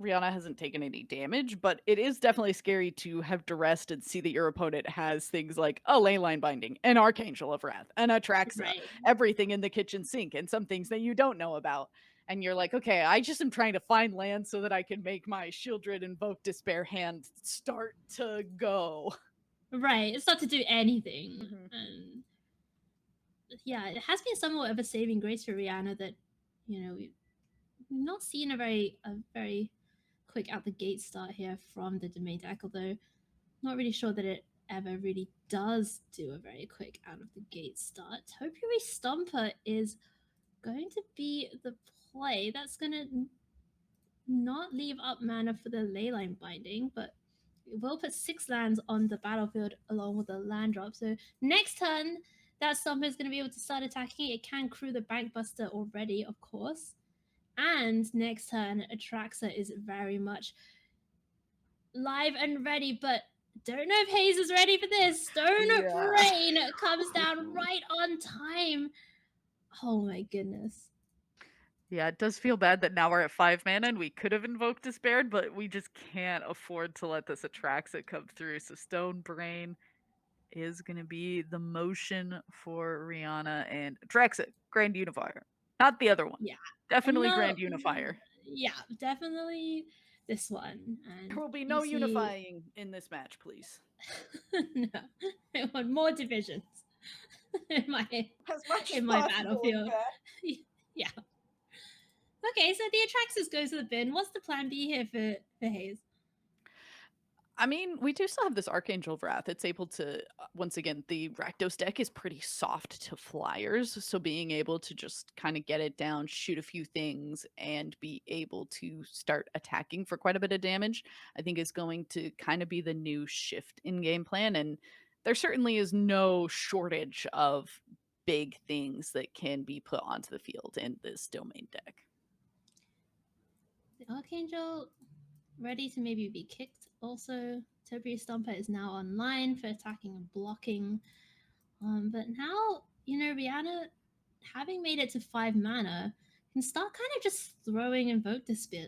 Rhianna hasn't taken any damage, but it is definitely scary to have duressed and see that your opponent has things like a ley line binding, an Archangel of Wrath, an Atraxa, Right. everything in the kitchen sink, and some things that you don't know about. And you're like, okay, I just am trying to find land so that I can make my Shieldred Invoke Despair hand start to go. Right. It's not to do anything. Mhm. And yeah, it has been somewhat of a saving grace for Rhianna that, we've not seen a very quick out the gate start here from the domain deck, although not really sure that it ever really does do a very quick out of the gate start. Topiary Stomper is going to be the play. That's going to not leave up mana for the Leyline Binding, but it will put 6 lands on the battlefield along with the land drop. So next turn, that Stomper is going to be able to start attacking. It can crew the Bankbuster already, of course. And next turn, Atraxa is very much live and ready, but don't know if Hayes is ready for this. Stone Brain comes down right on time. Oh my goodness. Yeah, it does feel bad that now we're at 5 mana and we could have invoked Despaired, but we just can't afford to let this Atraxa come through. So Stone Brain is going to be the motion for Rhianna and Atraxa, Grand Unifier. Not the other one. Yeah. Definitely No, Grand Unifier. Yeah, definitely this one. And There will be no unifying in this match, please. No, I want more divisions in my As much in my battlefield. Yeah. Okay, so the Atraxas goes to the bin. What's the plan B here for Hayes? I mean, we do still have this Archangel of Wrath. It's able to, once again, the Rakdos deck is pretty soft to flyers. So being able to just kind of get it down, shoot a few things, and be able to start attacking for quite a bit of damage, I think is going to kind of be the new shift in game plan. And there certainly is no shortage of big things that can be put onto the field in this domain deck. The Archangel ready to maybe be kicked. Also, Topiary Stomper is now online for attacking and blocking. But now, Rhianna, having made it to 5 mana, can start kind of just throwing Invoke Despair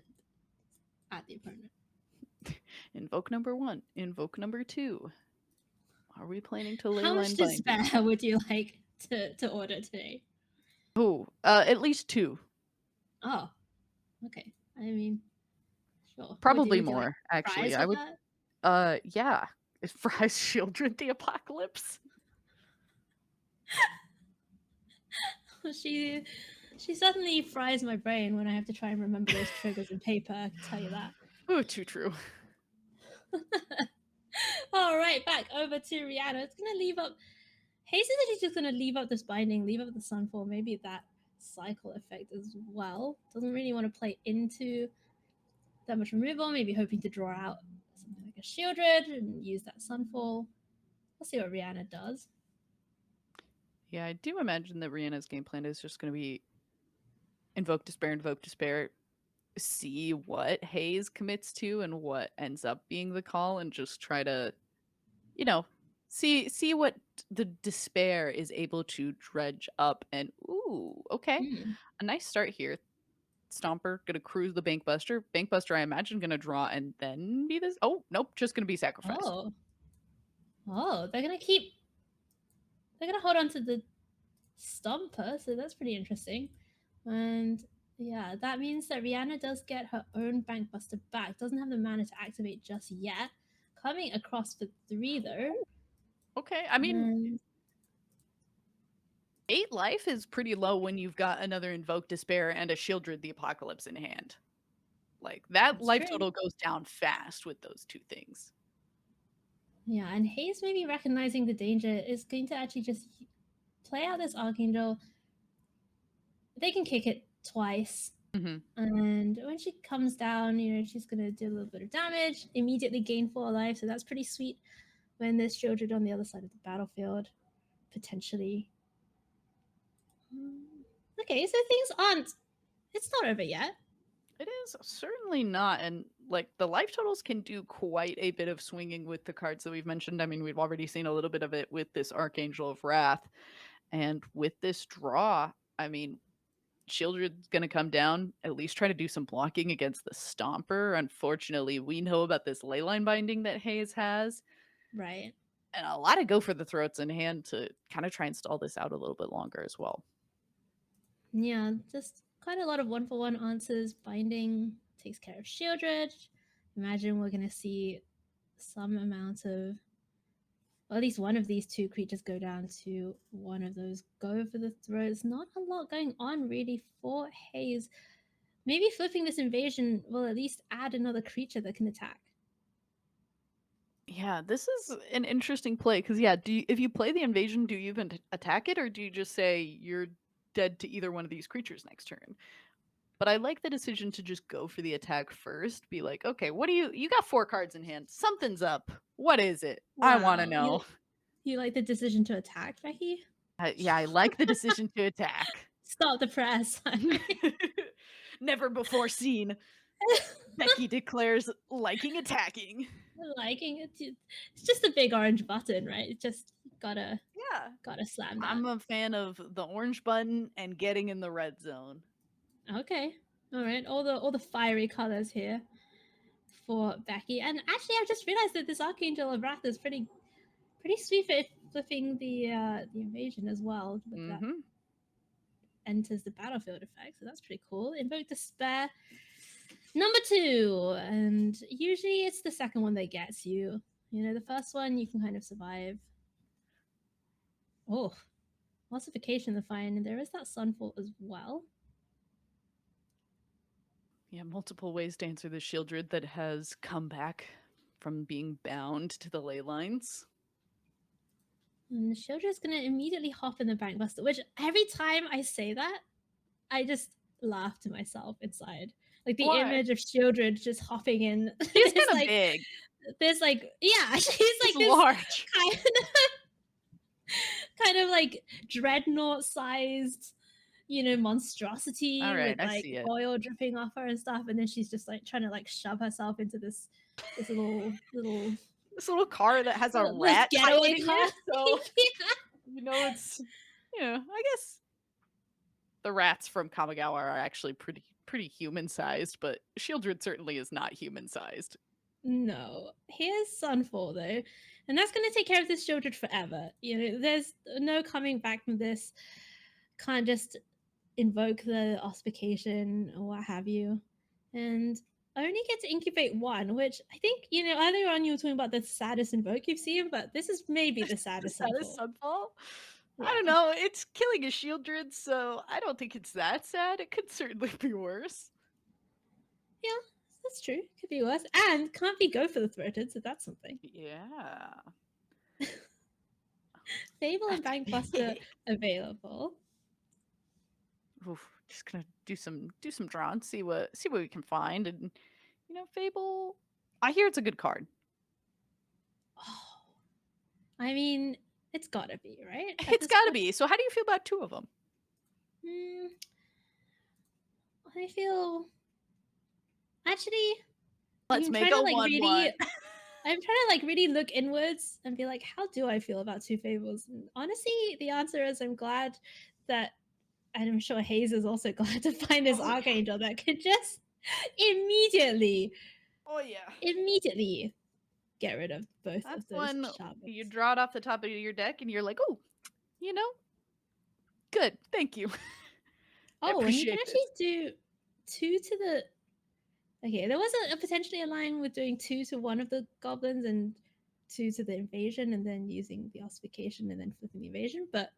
at the opponent. Invoke number 1, invoke number 2. Are we planning to ley How line much binding? despair would you like to order today? Oh, at least 2. Oh, okay. I mean, sure. Probably would you more, like actually. fries I with would that? yeah. Is Fry's Shieldred the Apocalypse? She suddenly fries my brain when I have to try and remember those triggers in paper, I can tell you that. Oh, too true. All right, back over to Rhianna. It's gonna leave up. Hayes is actually just gonna leave up this binding, leave up the Sunfall, maybe that cycle effect as well. Doesn't really want to play into that much removal. Maybe hoping to draw out something like a Shieldred and use that Sunfall. We'll see what Rhianna does. Yeah, I do imagine that Rhianna's game plan is just going to be invoke despair, see what Hayes commits to and what ends up being the call, and just try to, See what the despair is able to dredge up, and ooh, okay. Mm. A nice start here. Stomper gonna cruise the Bankbuster. Bankbuster, I imagine, gonna draw and then be this. Oh, nope, just gonna be sacrificed. Oh. Oh, they're gonna hold on to the Stomper, so that's pretty interesting. And yeah, that means that Rhianna does get her own Bankbuster back. Doesn't have the mana to activate just yet. Coming across for 3 though. Okay, I mean, And 8 life is pretty low when you've got another Invoke Despair and a Shieldred the Apocalypse in hand. Like, that that's life true. total goes down fast with those two things. Yeah, and Hayes maybe recognizing the danger is going to actually just play out this Archangel. They can kick it twice. Mhm. And when she comes down, she's going to do a little bit of damage, immediately gain 4 life. So that's pretty sweet when there's Shieldred on the other side of the battlefield, potentially. Okay, so things aren't... It's not over yet. It is certainly not, and like the life totals can do quite a bit of swinging with the cards that we've mentioned. I mean, we've already seen a little bit of it with this Archangel of Wrath, and with this draw, I mean, Shieldred's gonna come down, at least try to do some blocking against the Stomper. Unfortunately, we know about this Leyline binding that Hayes has, Right. and a lot of go for the throats in hand to kind of try and stall this out a little bit longer as well. Yeah, just quite a lot of 1-for-1 answers. Binding takes care of Shieldred. Imagine we're going to see some amount of, or at least one of these 2 creatures go down to one of those go for the throats. Not a lot going on really for Hayes. Maybe flipping this invasion will at least add another creature that can attack. Yeah, this is an interesting play because yeah, if you play the invasion, do you even attack it, or do you just say you're dead to either one of these creatures next turn? But I like the decision to just go for the attack first. Be like, okay, what do you got 4 cards in hand? Something's up. What is it? I want to Wow. know. You like the decision to attack, Beky? Yeah, I like the decision to attack. Stop the press. Never before seen. Beky declares liking attacking. Liking it. It's just a big orange button, right? It's just gotta slam down. I'm a fan of the orange button and getting in the red zone. Okay. All right. All the fiery colors here for Beky. And actually, I just realized that this Archangel of Wrath is pretty sweet for flipping the invasion as well. With that enters the battlefield effect, so that's pretty cool. Invoke Despair. Number 2, and usually it's the second one that gets you. The first one you can kind of survive. Oh, Ossification the Fine, and there is that Sunfall as well. Yeah, multiple ways to answer the Shieldred that has come back from being bound to the ley lines. And the Shieldred's gonna immediately hop in the Bankbuster, which every time I say that, I just laugh to myself inside. Like the image of Shieldred just hopping in. He's kind of big. There's he's like this large. kind of like dreadnought-sized, monstrosity with like oil dripping off her and stuff, and then she's just like trying to like shove herself into this little this little car that has a rat getaway car. So it's I guess the rats from Kamigawa are actually pretty human sized, but Shieldred certainly is not human sized. No. Here's Sunfall though, and that's going to take care of this Shieldred forever. There's no coming back from this. Can't just invoke the Ossification or what have you, and I only get to incubate 1, which I think earlier on you were talking about the saddest invoke you've seen, but this is maybe the saddest Sunfall. Yeah. I don't know. It's killing a Shieldred, so I don't think it's that sad. It could certainly be worse. Yeah, that's true. Could be worse, and can't be go for the throated, so that's something. Yeah. Fable and Bankbuster available. Oof, just gonna do some draw and see what we can find, and Fable. I hear it's a good card. Oh, I mean, it's gotta be, right? It's gotta be. So how do you feel about 2 of them? I feel actually. Let's make a 1/1. I'm trying to like really look inwards and be like, how do I feel about Two Fables? And honestly, the answer is I'm glad that, and I'm sure Hayes is also glad to find this Archangel that could just immediately get rid of both That's of those when shamans. you draw it off the top of your deck and you're like, oh, you know, good, thank you. Oh, and you can actually do 2 to the. Okay, there was a potentially a line with doing 2 to one of the goblins and 2 to the invasion, and then using the ossification and then flipping the invasion. But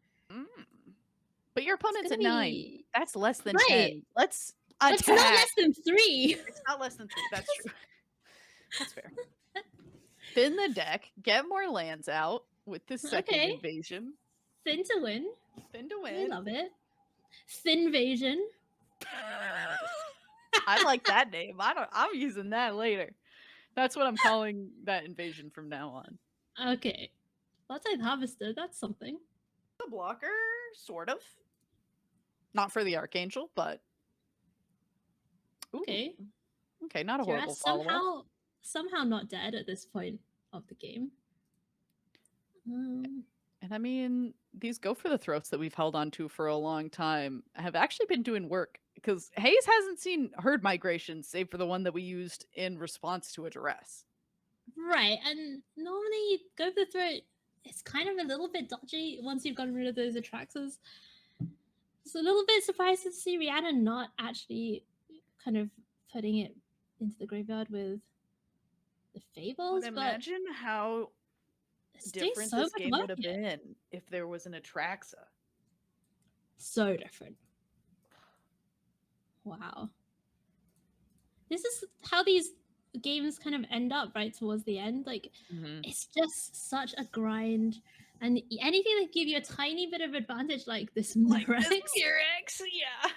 but your opponent's at 9. That's less than right. 10. Let's attack. It's not less than 3. It's not less than 3. That's true. That's fair. Thin the deck. Get more lands out with the second invasion. Thin to win. Thin to win. I love it. Thinvasion. I like that name. I'm using that later. That's what I'm calling that invasion from now on. Okay. Blood-Tithe Harvester, that's something. A blocker, sort of. Not for the Archangel, but ooh. Okay, not a horrible follow-up. Somehow not dead at this point of the game. And I mean, these go for the throats that we've held on to for a long time have actually been doing work, because Hayes hasn't seen herd migrations save for the one that we used in response to a duress. Right, and normally go for the throat, it's kind of a little bit dodgy once you've gotten rid of those Atraxas. It's a little bit surprised to see Rhianna not actually kind of putting it into the graveyard with the Fables. But imagine how different this game would have been if there was an Atraxa. So different. Wow. This is how these games kind of end up right towards the end. Like, it's just such a grind. And anything that give you a tiny bit of advantage, like this Murex. Yeah.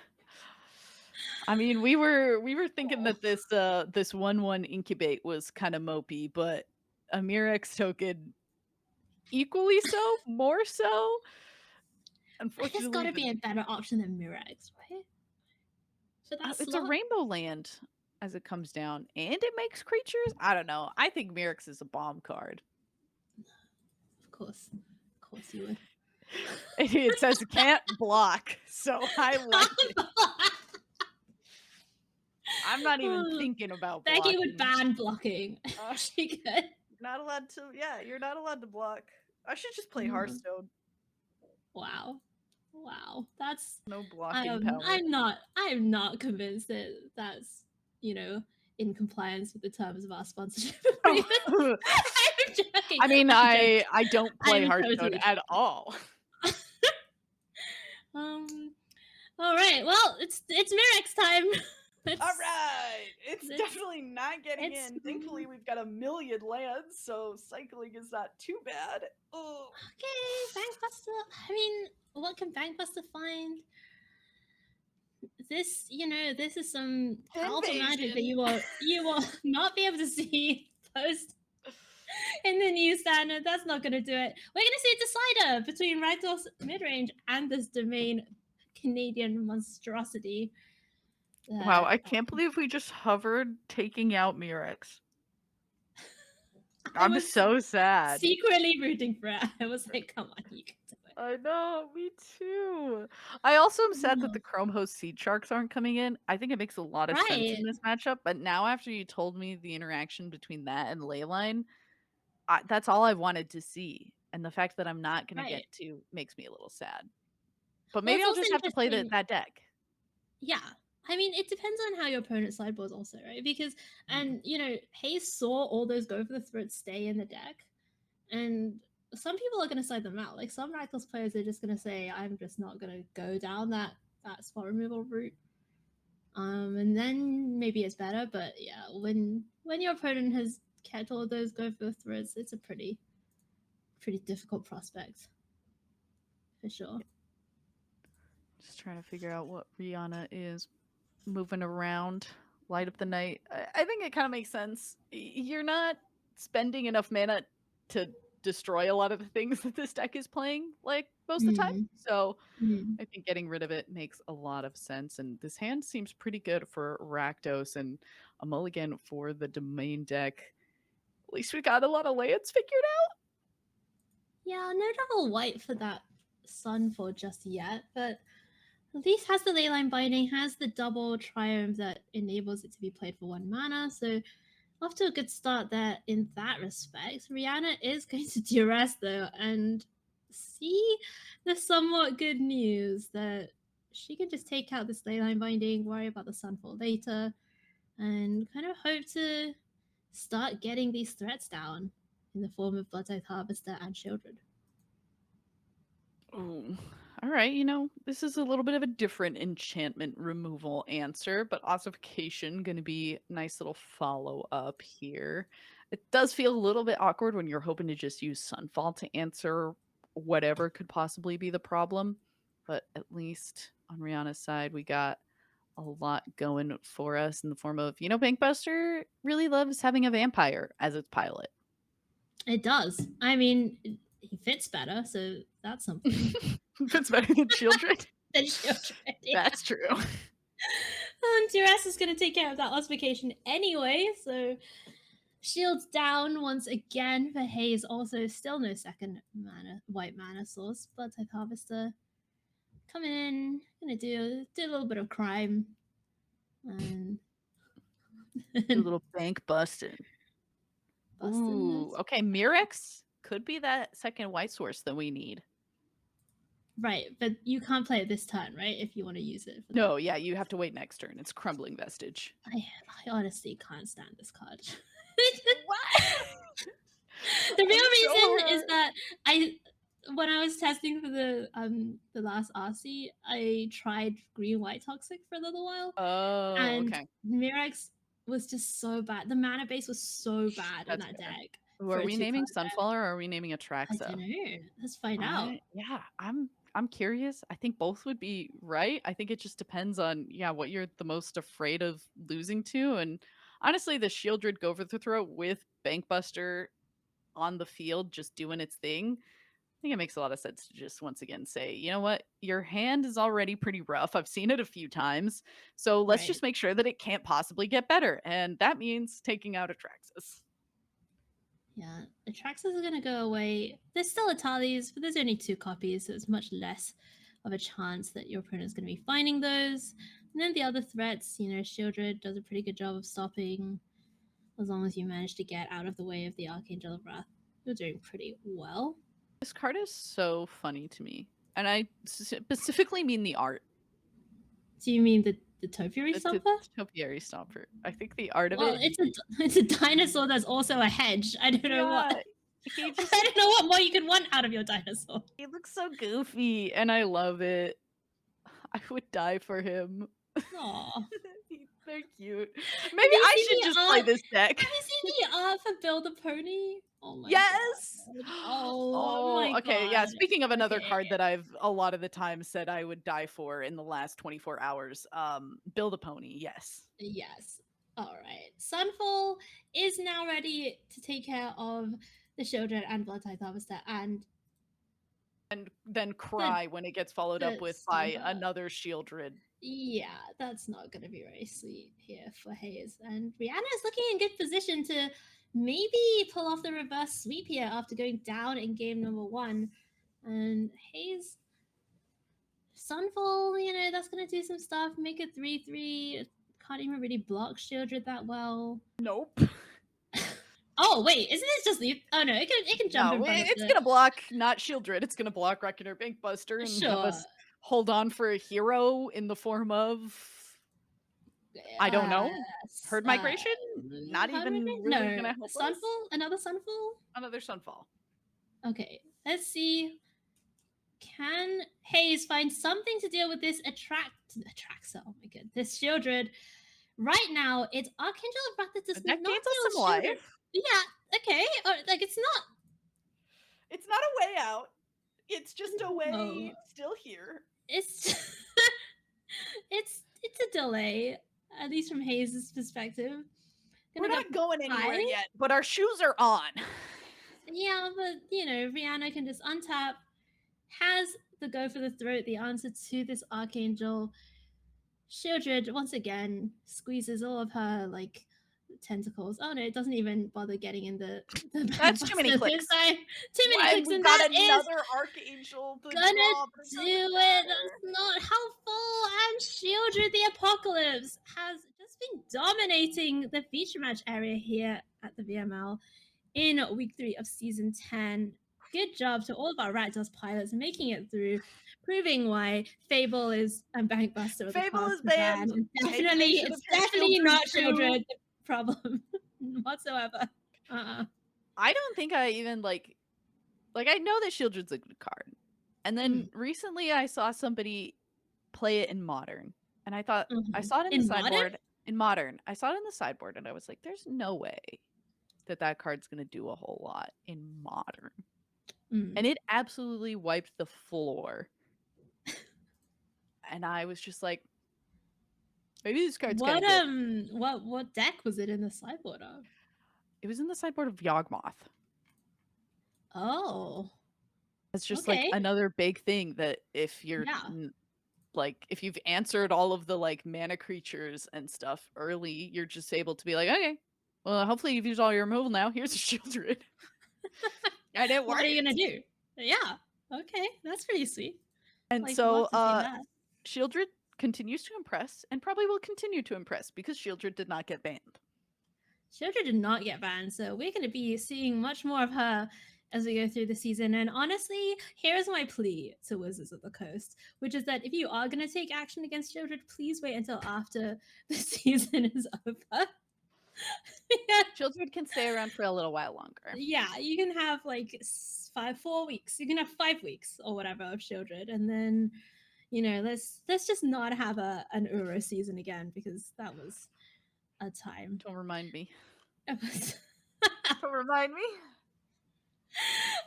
I mean, we were thinking that this 1/1 incubate was kind of mopey, but a Murex token equally so, more so. Unfortunately, there's got to be a better option than Murex, right? It's a rainbow land as it comes down, and it makes creatures. I don't know. I think Murex is a bomb card. Of course you would. It says can't block, so I like it. I'm not even thinking about blocking. Beky would ban blocking. She could. Not allowed to. Yeah, you're not allowed to block. I should just play Hearthstone. Wow, that's no blocking power. I'm not convinced that that's in compliance with the terms of our sponsorship. I'm joking. I mean, I don't play Hearthstone at all. All right. Well, it's Murex time. All right. It's definitely not getting in. Thankfully, we've got 1 million lands, so cycling is not too bad. Oh. Okay, Bankbuster. I mean, what can Bankbuster find? This, this is some alpha magic that you will not be able to see post in the new standard. That's not going to do it. We're going to see a decider between Rakdos Midrange and this domain Canadian monstrosity. Wow, I can't believe we just hovered taking out Murex. I'm so sad. Secretly rooting for it. I was like, come on, you can do it. I know, me too. I also am sad that the Chrome Host Seed Sharks aren't coming in. I think it makes a lot of sense in this matchup, but now after you told me the interaction between that and Leyline, that's all I wanted to see. And the fact that I'm not going to get to makes me a little sad. But maybe I'll just have to play that deck. Yeah. I mean, it depends on how your opponent sideboards also, right? Because, Hayes saw all those go for the throat stay in the deck. And some people are going to side them out. Like, some Rakdos players are just going to say, I'm just not going to go down that spot removal route. And then maybe it's better. But, yeah, when your opponent has kept all of those go for the throats, it's a pretty difficult prospect. For sure. Just trying to figure out what Rhianna is moving around. Light up the night. I think it kind of makes sense. You're not spending enough mana to destroy a lot of the things that this deck is playing, like, most of the time. So I think getting rid of it makes a lot of sense. And this hand seems pretty good for Rakdos, and a mulligan for the domain deck. At least we got a lot of lands figured out. Yeah, no double white for that Sunfall just yet, but at least has the Leyline Binding, has the double Triumph that enables it to be played for 1 mana, so off to a good start there in that respect. Rhianna is going to duress though, and see the somewhat good news that she can just take out this Leyline Binding, worry about the Sunfall later, and kind of hope to start getting these threats down in the form of Blood-Tithe Harvester and Shieldred. Ooh. All right, this is a little bit of a different enchantment removal answer, but ossification going to be a nice little follow-up here. It does feel a little bit awkward when you're hoping to just use Sunfall to answer whatever could possibly be the problem, but at least on Rhianna's side, we got a lot going for us in the form of, Bankbuster really loves having a vampire as its pilot. It does. I mean, he fits better, so that's something. Fits better than Shieldred? Than Shieldred, yeah. That's true. Duress is going to take care of that ossification anyway, so shields down once again for Hayes. Also, still no second white mana source. Blood-Tithe Harvester coming in, gonna do a little bit of crime. And a little bank busting. Ooh, okay, Mirex could be that second white source that we need. Right, but you can't play it this turn, right? If you want to use it. No, yeah, you have to wait next turn. It's Crumbling Vestige. I honestly can't stand this card. What? The real reason is that when I was testing for the last RC, I tried green white toxic for a little while. Oh, and okay. Mirex was just so bad. The mana base was so bad in that deck. Ooh, are we naming Sunfall or are we naming Atraxa? I don't know. Let's find out. Yeah, I'm curious. I think both would be right. I think it just depends on what you're the most afraid of losing to. And honestly, the Shieldred go for the throat with Bankbuster on the field just doing its thing. I think it makes a lot of sense to just once again say, you know what, your hand is already pretty rough. I've seen it a few times. So let's just make sure that it can't possibly get better. And that means taking out Atraxas. Yeah, Atraxas is going to go away. There's still Atalis, but there's only 2 copies, so it's much less of a chance that your opponent's going to be finding those. And then the other threats, Shieldred does a pretty good job of stopping as long as you manage to get out of the way of the Archangel of Wrath. You're doing pretty well. This card is so funny to me. And I specifically mean the art. Do you mean the Topiary Stomper? The Topiary Stomper. I think the art of it. It's a dinosaur that's also a hedge. I don't know what. I don't know what more you could want out of your dinosaur. He looks so goofy, and I love it. I would die for him. Aww. They're cute. Maybe I should just play this deck. Have you seen the art for Build a Pony? Oh my yes! God. Oh my okay, God. Yeah, speaking of another card that I've a lot of the time said I would die for in the last 24 hours, Build a Pony, yes. Yes. All right. Sunfall is now ready to take care of the Shieldred and Blood-Tithe Harvester and then cry when it gets followed up with by another Shieldred. Yeah, that's not going to be very sweet here for Hayes. And Rhianna is looking in good position to maybe pull off the reverse sweep here after going down in game number 1. And Hayes, Sunfall, that's going to do some stuff. Make it 3/3. Can't even really block Shieldred that well. Nope. Oh, wait, isn't it just leave? Oh, no, it can jump in front of it's going to block, not Shieldred. It's going to block Reckoner Bankbuster and have us hold on for a hero in the form of, I don't know, Herd Migration? Not even really going to help Sunfall? us? Another Sunfall? Another Sunfall. Okay, let's see. Can Hayes find something to deal with this Atraxa? Oh my god, this Shieldred. Right now, it's Archangel of Wrath that does not deal some Shieldred. life. Yeah, okay. It's not. It's not a way out. It's just a way still here. It's it's a delay, at least from Hayes' perspective. We're not going anywhere yet, but our shoes are on. Yeah, but Rhianna can just untap, has the go for the throat, the answer to this Archangel. Shieldred once again squeezes all of her tentacles. Oh no, it doesn't even bother getting in the That's too many clicks. Too many clicks, We and got that is another Archangel. The gonna draw, but do doesn't it. matter. That's not helpful. And Shieldred the Apocalypse has just been dominating the feature match area here at the VML in week 3 of season 10. Good job to all of our Rakdos pilots making it through, proving why Fable is a bankbuster of the Fable past is banned. and Maybe they definitely, should it's have definitely Shieldred not too. Shieldred the problem whatsoever. I don't think I even like I know that Shieldred's a good card. And then recently I saw somebody play it in Modern. And I thought I saw it in the sideboard. In Modern. I saw it in the sideboard and I was like, there's no way that card's gonna do a whole lot in Modern. And it absolutely wiped the floor. And I was just like, maybe this card's kind of good. What deck was it in the sideboard of? It was in the sideboard of Yawgmoth. Oh. It's just like another big thing that if you're if you've answered all of the like mana creatures and stuff early, you're just able to be like, okay, well, hopefully you've used all your removal now. Here's a Shieldred. And it worked. What are you gonna do? Yeah. Okay, that's pretty sweet. And so Shieldred continues to impress and probably will continue to impress because Shieldred did not get banned. Shieldred did not get banned, so we're going to be seeing much more of her as we go through the season. And honestly, here's my plea to Wizards of the Coast, which is that if you are going to take action against Shieldred, please wait until after the season is over. Shieldred can stay around for a little while longer. Yeah, you can have like 4 weeks. You can have 5 weeks or whatever of Shieldred, and then let's just not have an Uro season again, because that was a time. Don't remind me. Don't remind me.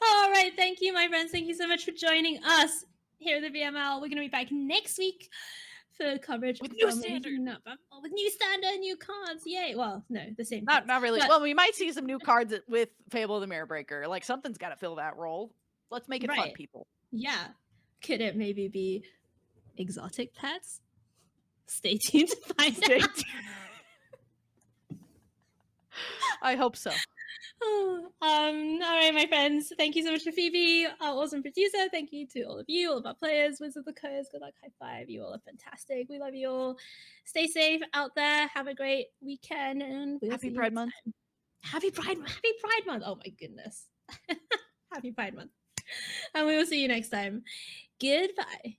All right, thank you, my friends. Thank you so much for joining us here at the VML. We're going to be back next week for coverage with new standard, with new standard, new cards. Yay! Well, no, the same. Not really. But, well, we might see some new cards with Fable the Mirror Breaker. Like something's got to fill that role. Let's make it fun, people. Yeah. Could it maybe be exotic pets? Stay tuned to find out. I hope so. All right, my friends. Thank you so much to Phoebe, our awesome producer. Thank you to all of you, all of our players, Wizards of the Coast. Good luck, high five. You all are fantastic. We love you all. Stay safe out there. Have a great weekend, and we'll Happy see Pride you Month. Time. Happy Pride Month. Oh my goodness. Happy Pride Month. And we will see you next time. Goodbye.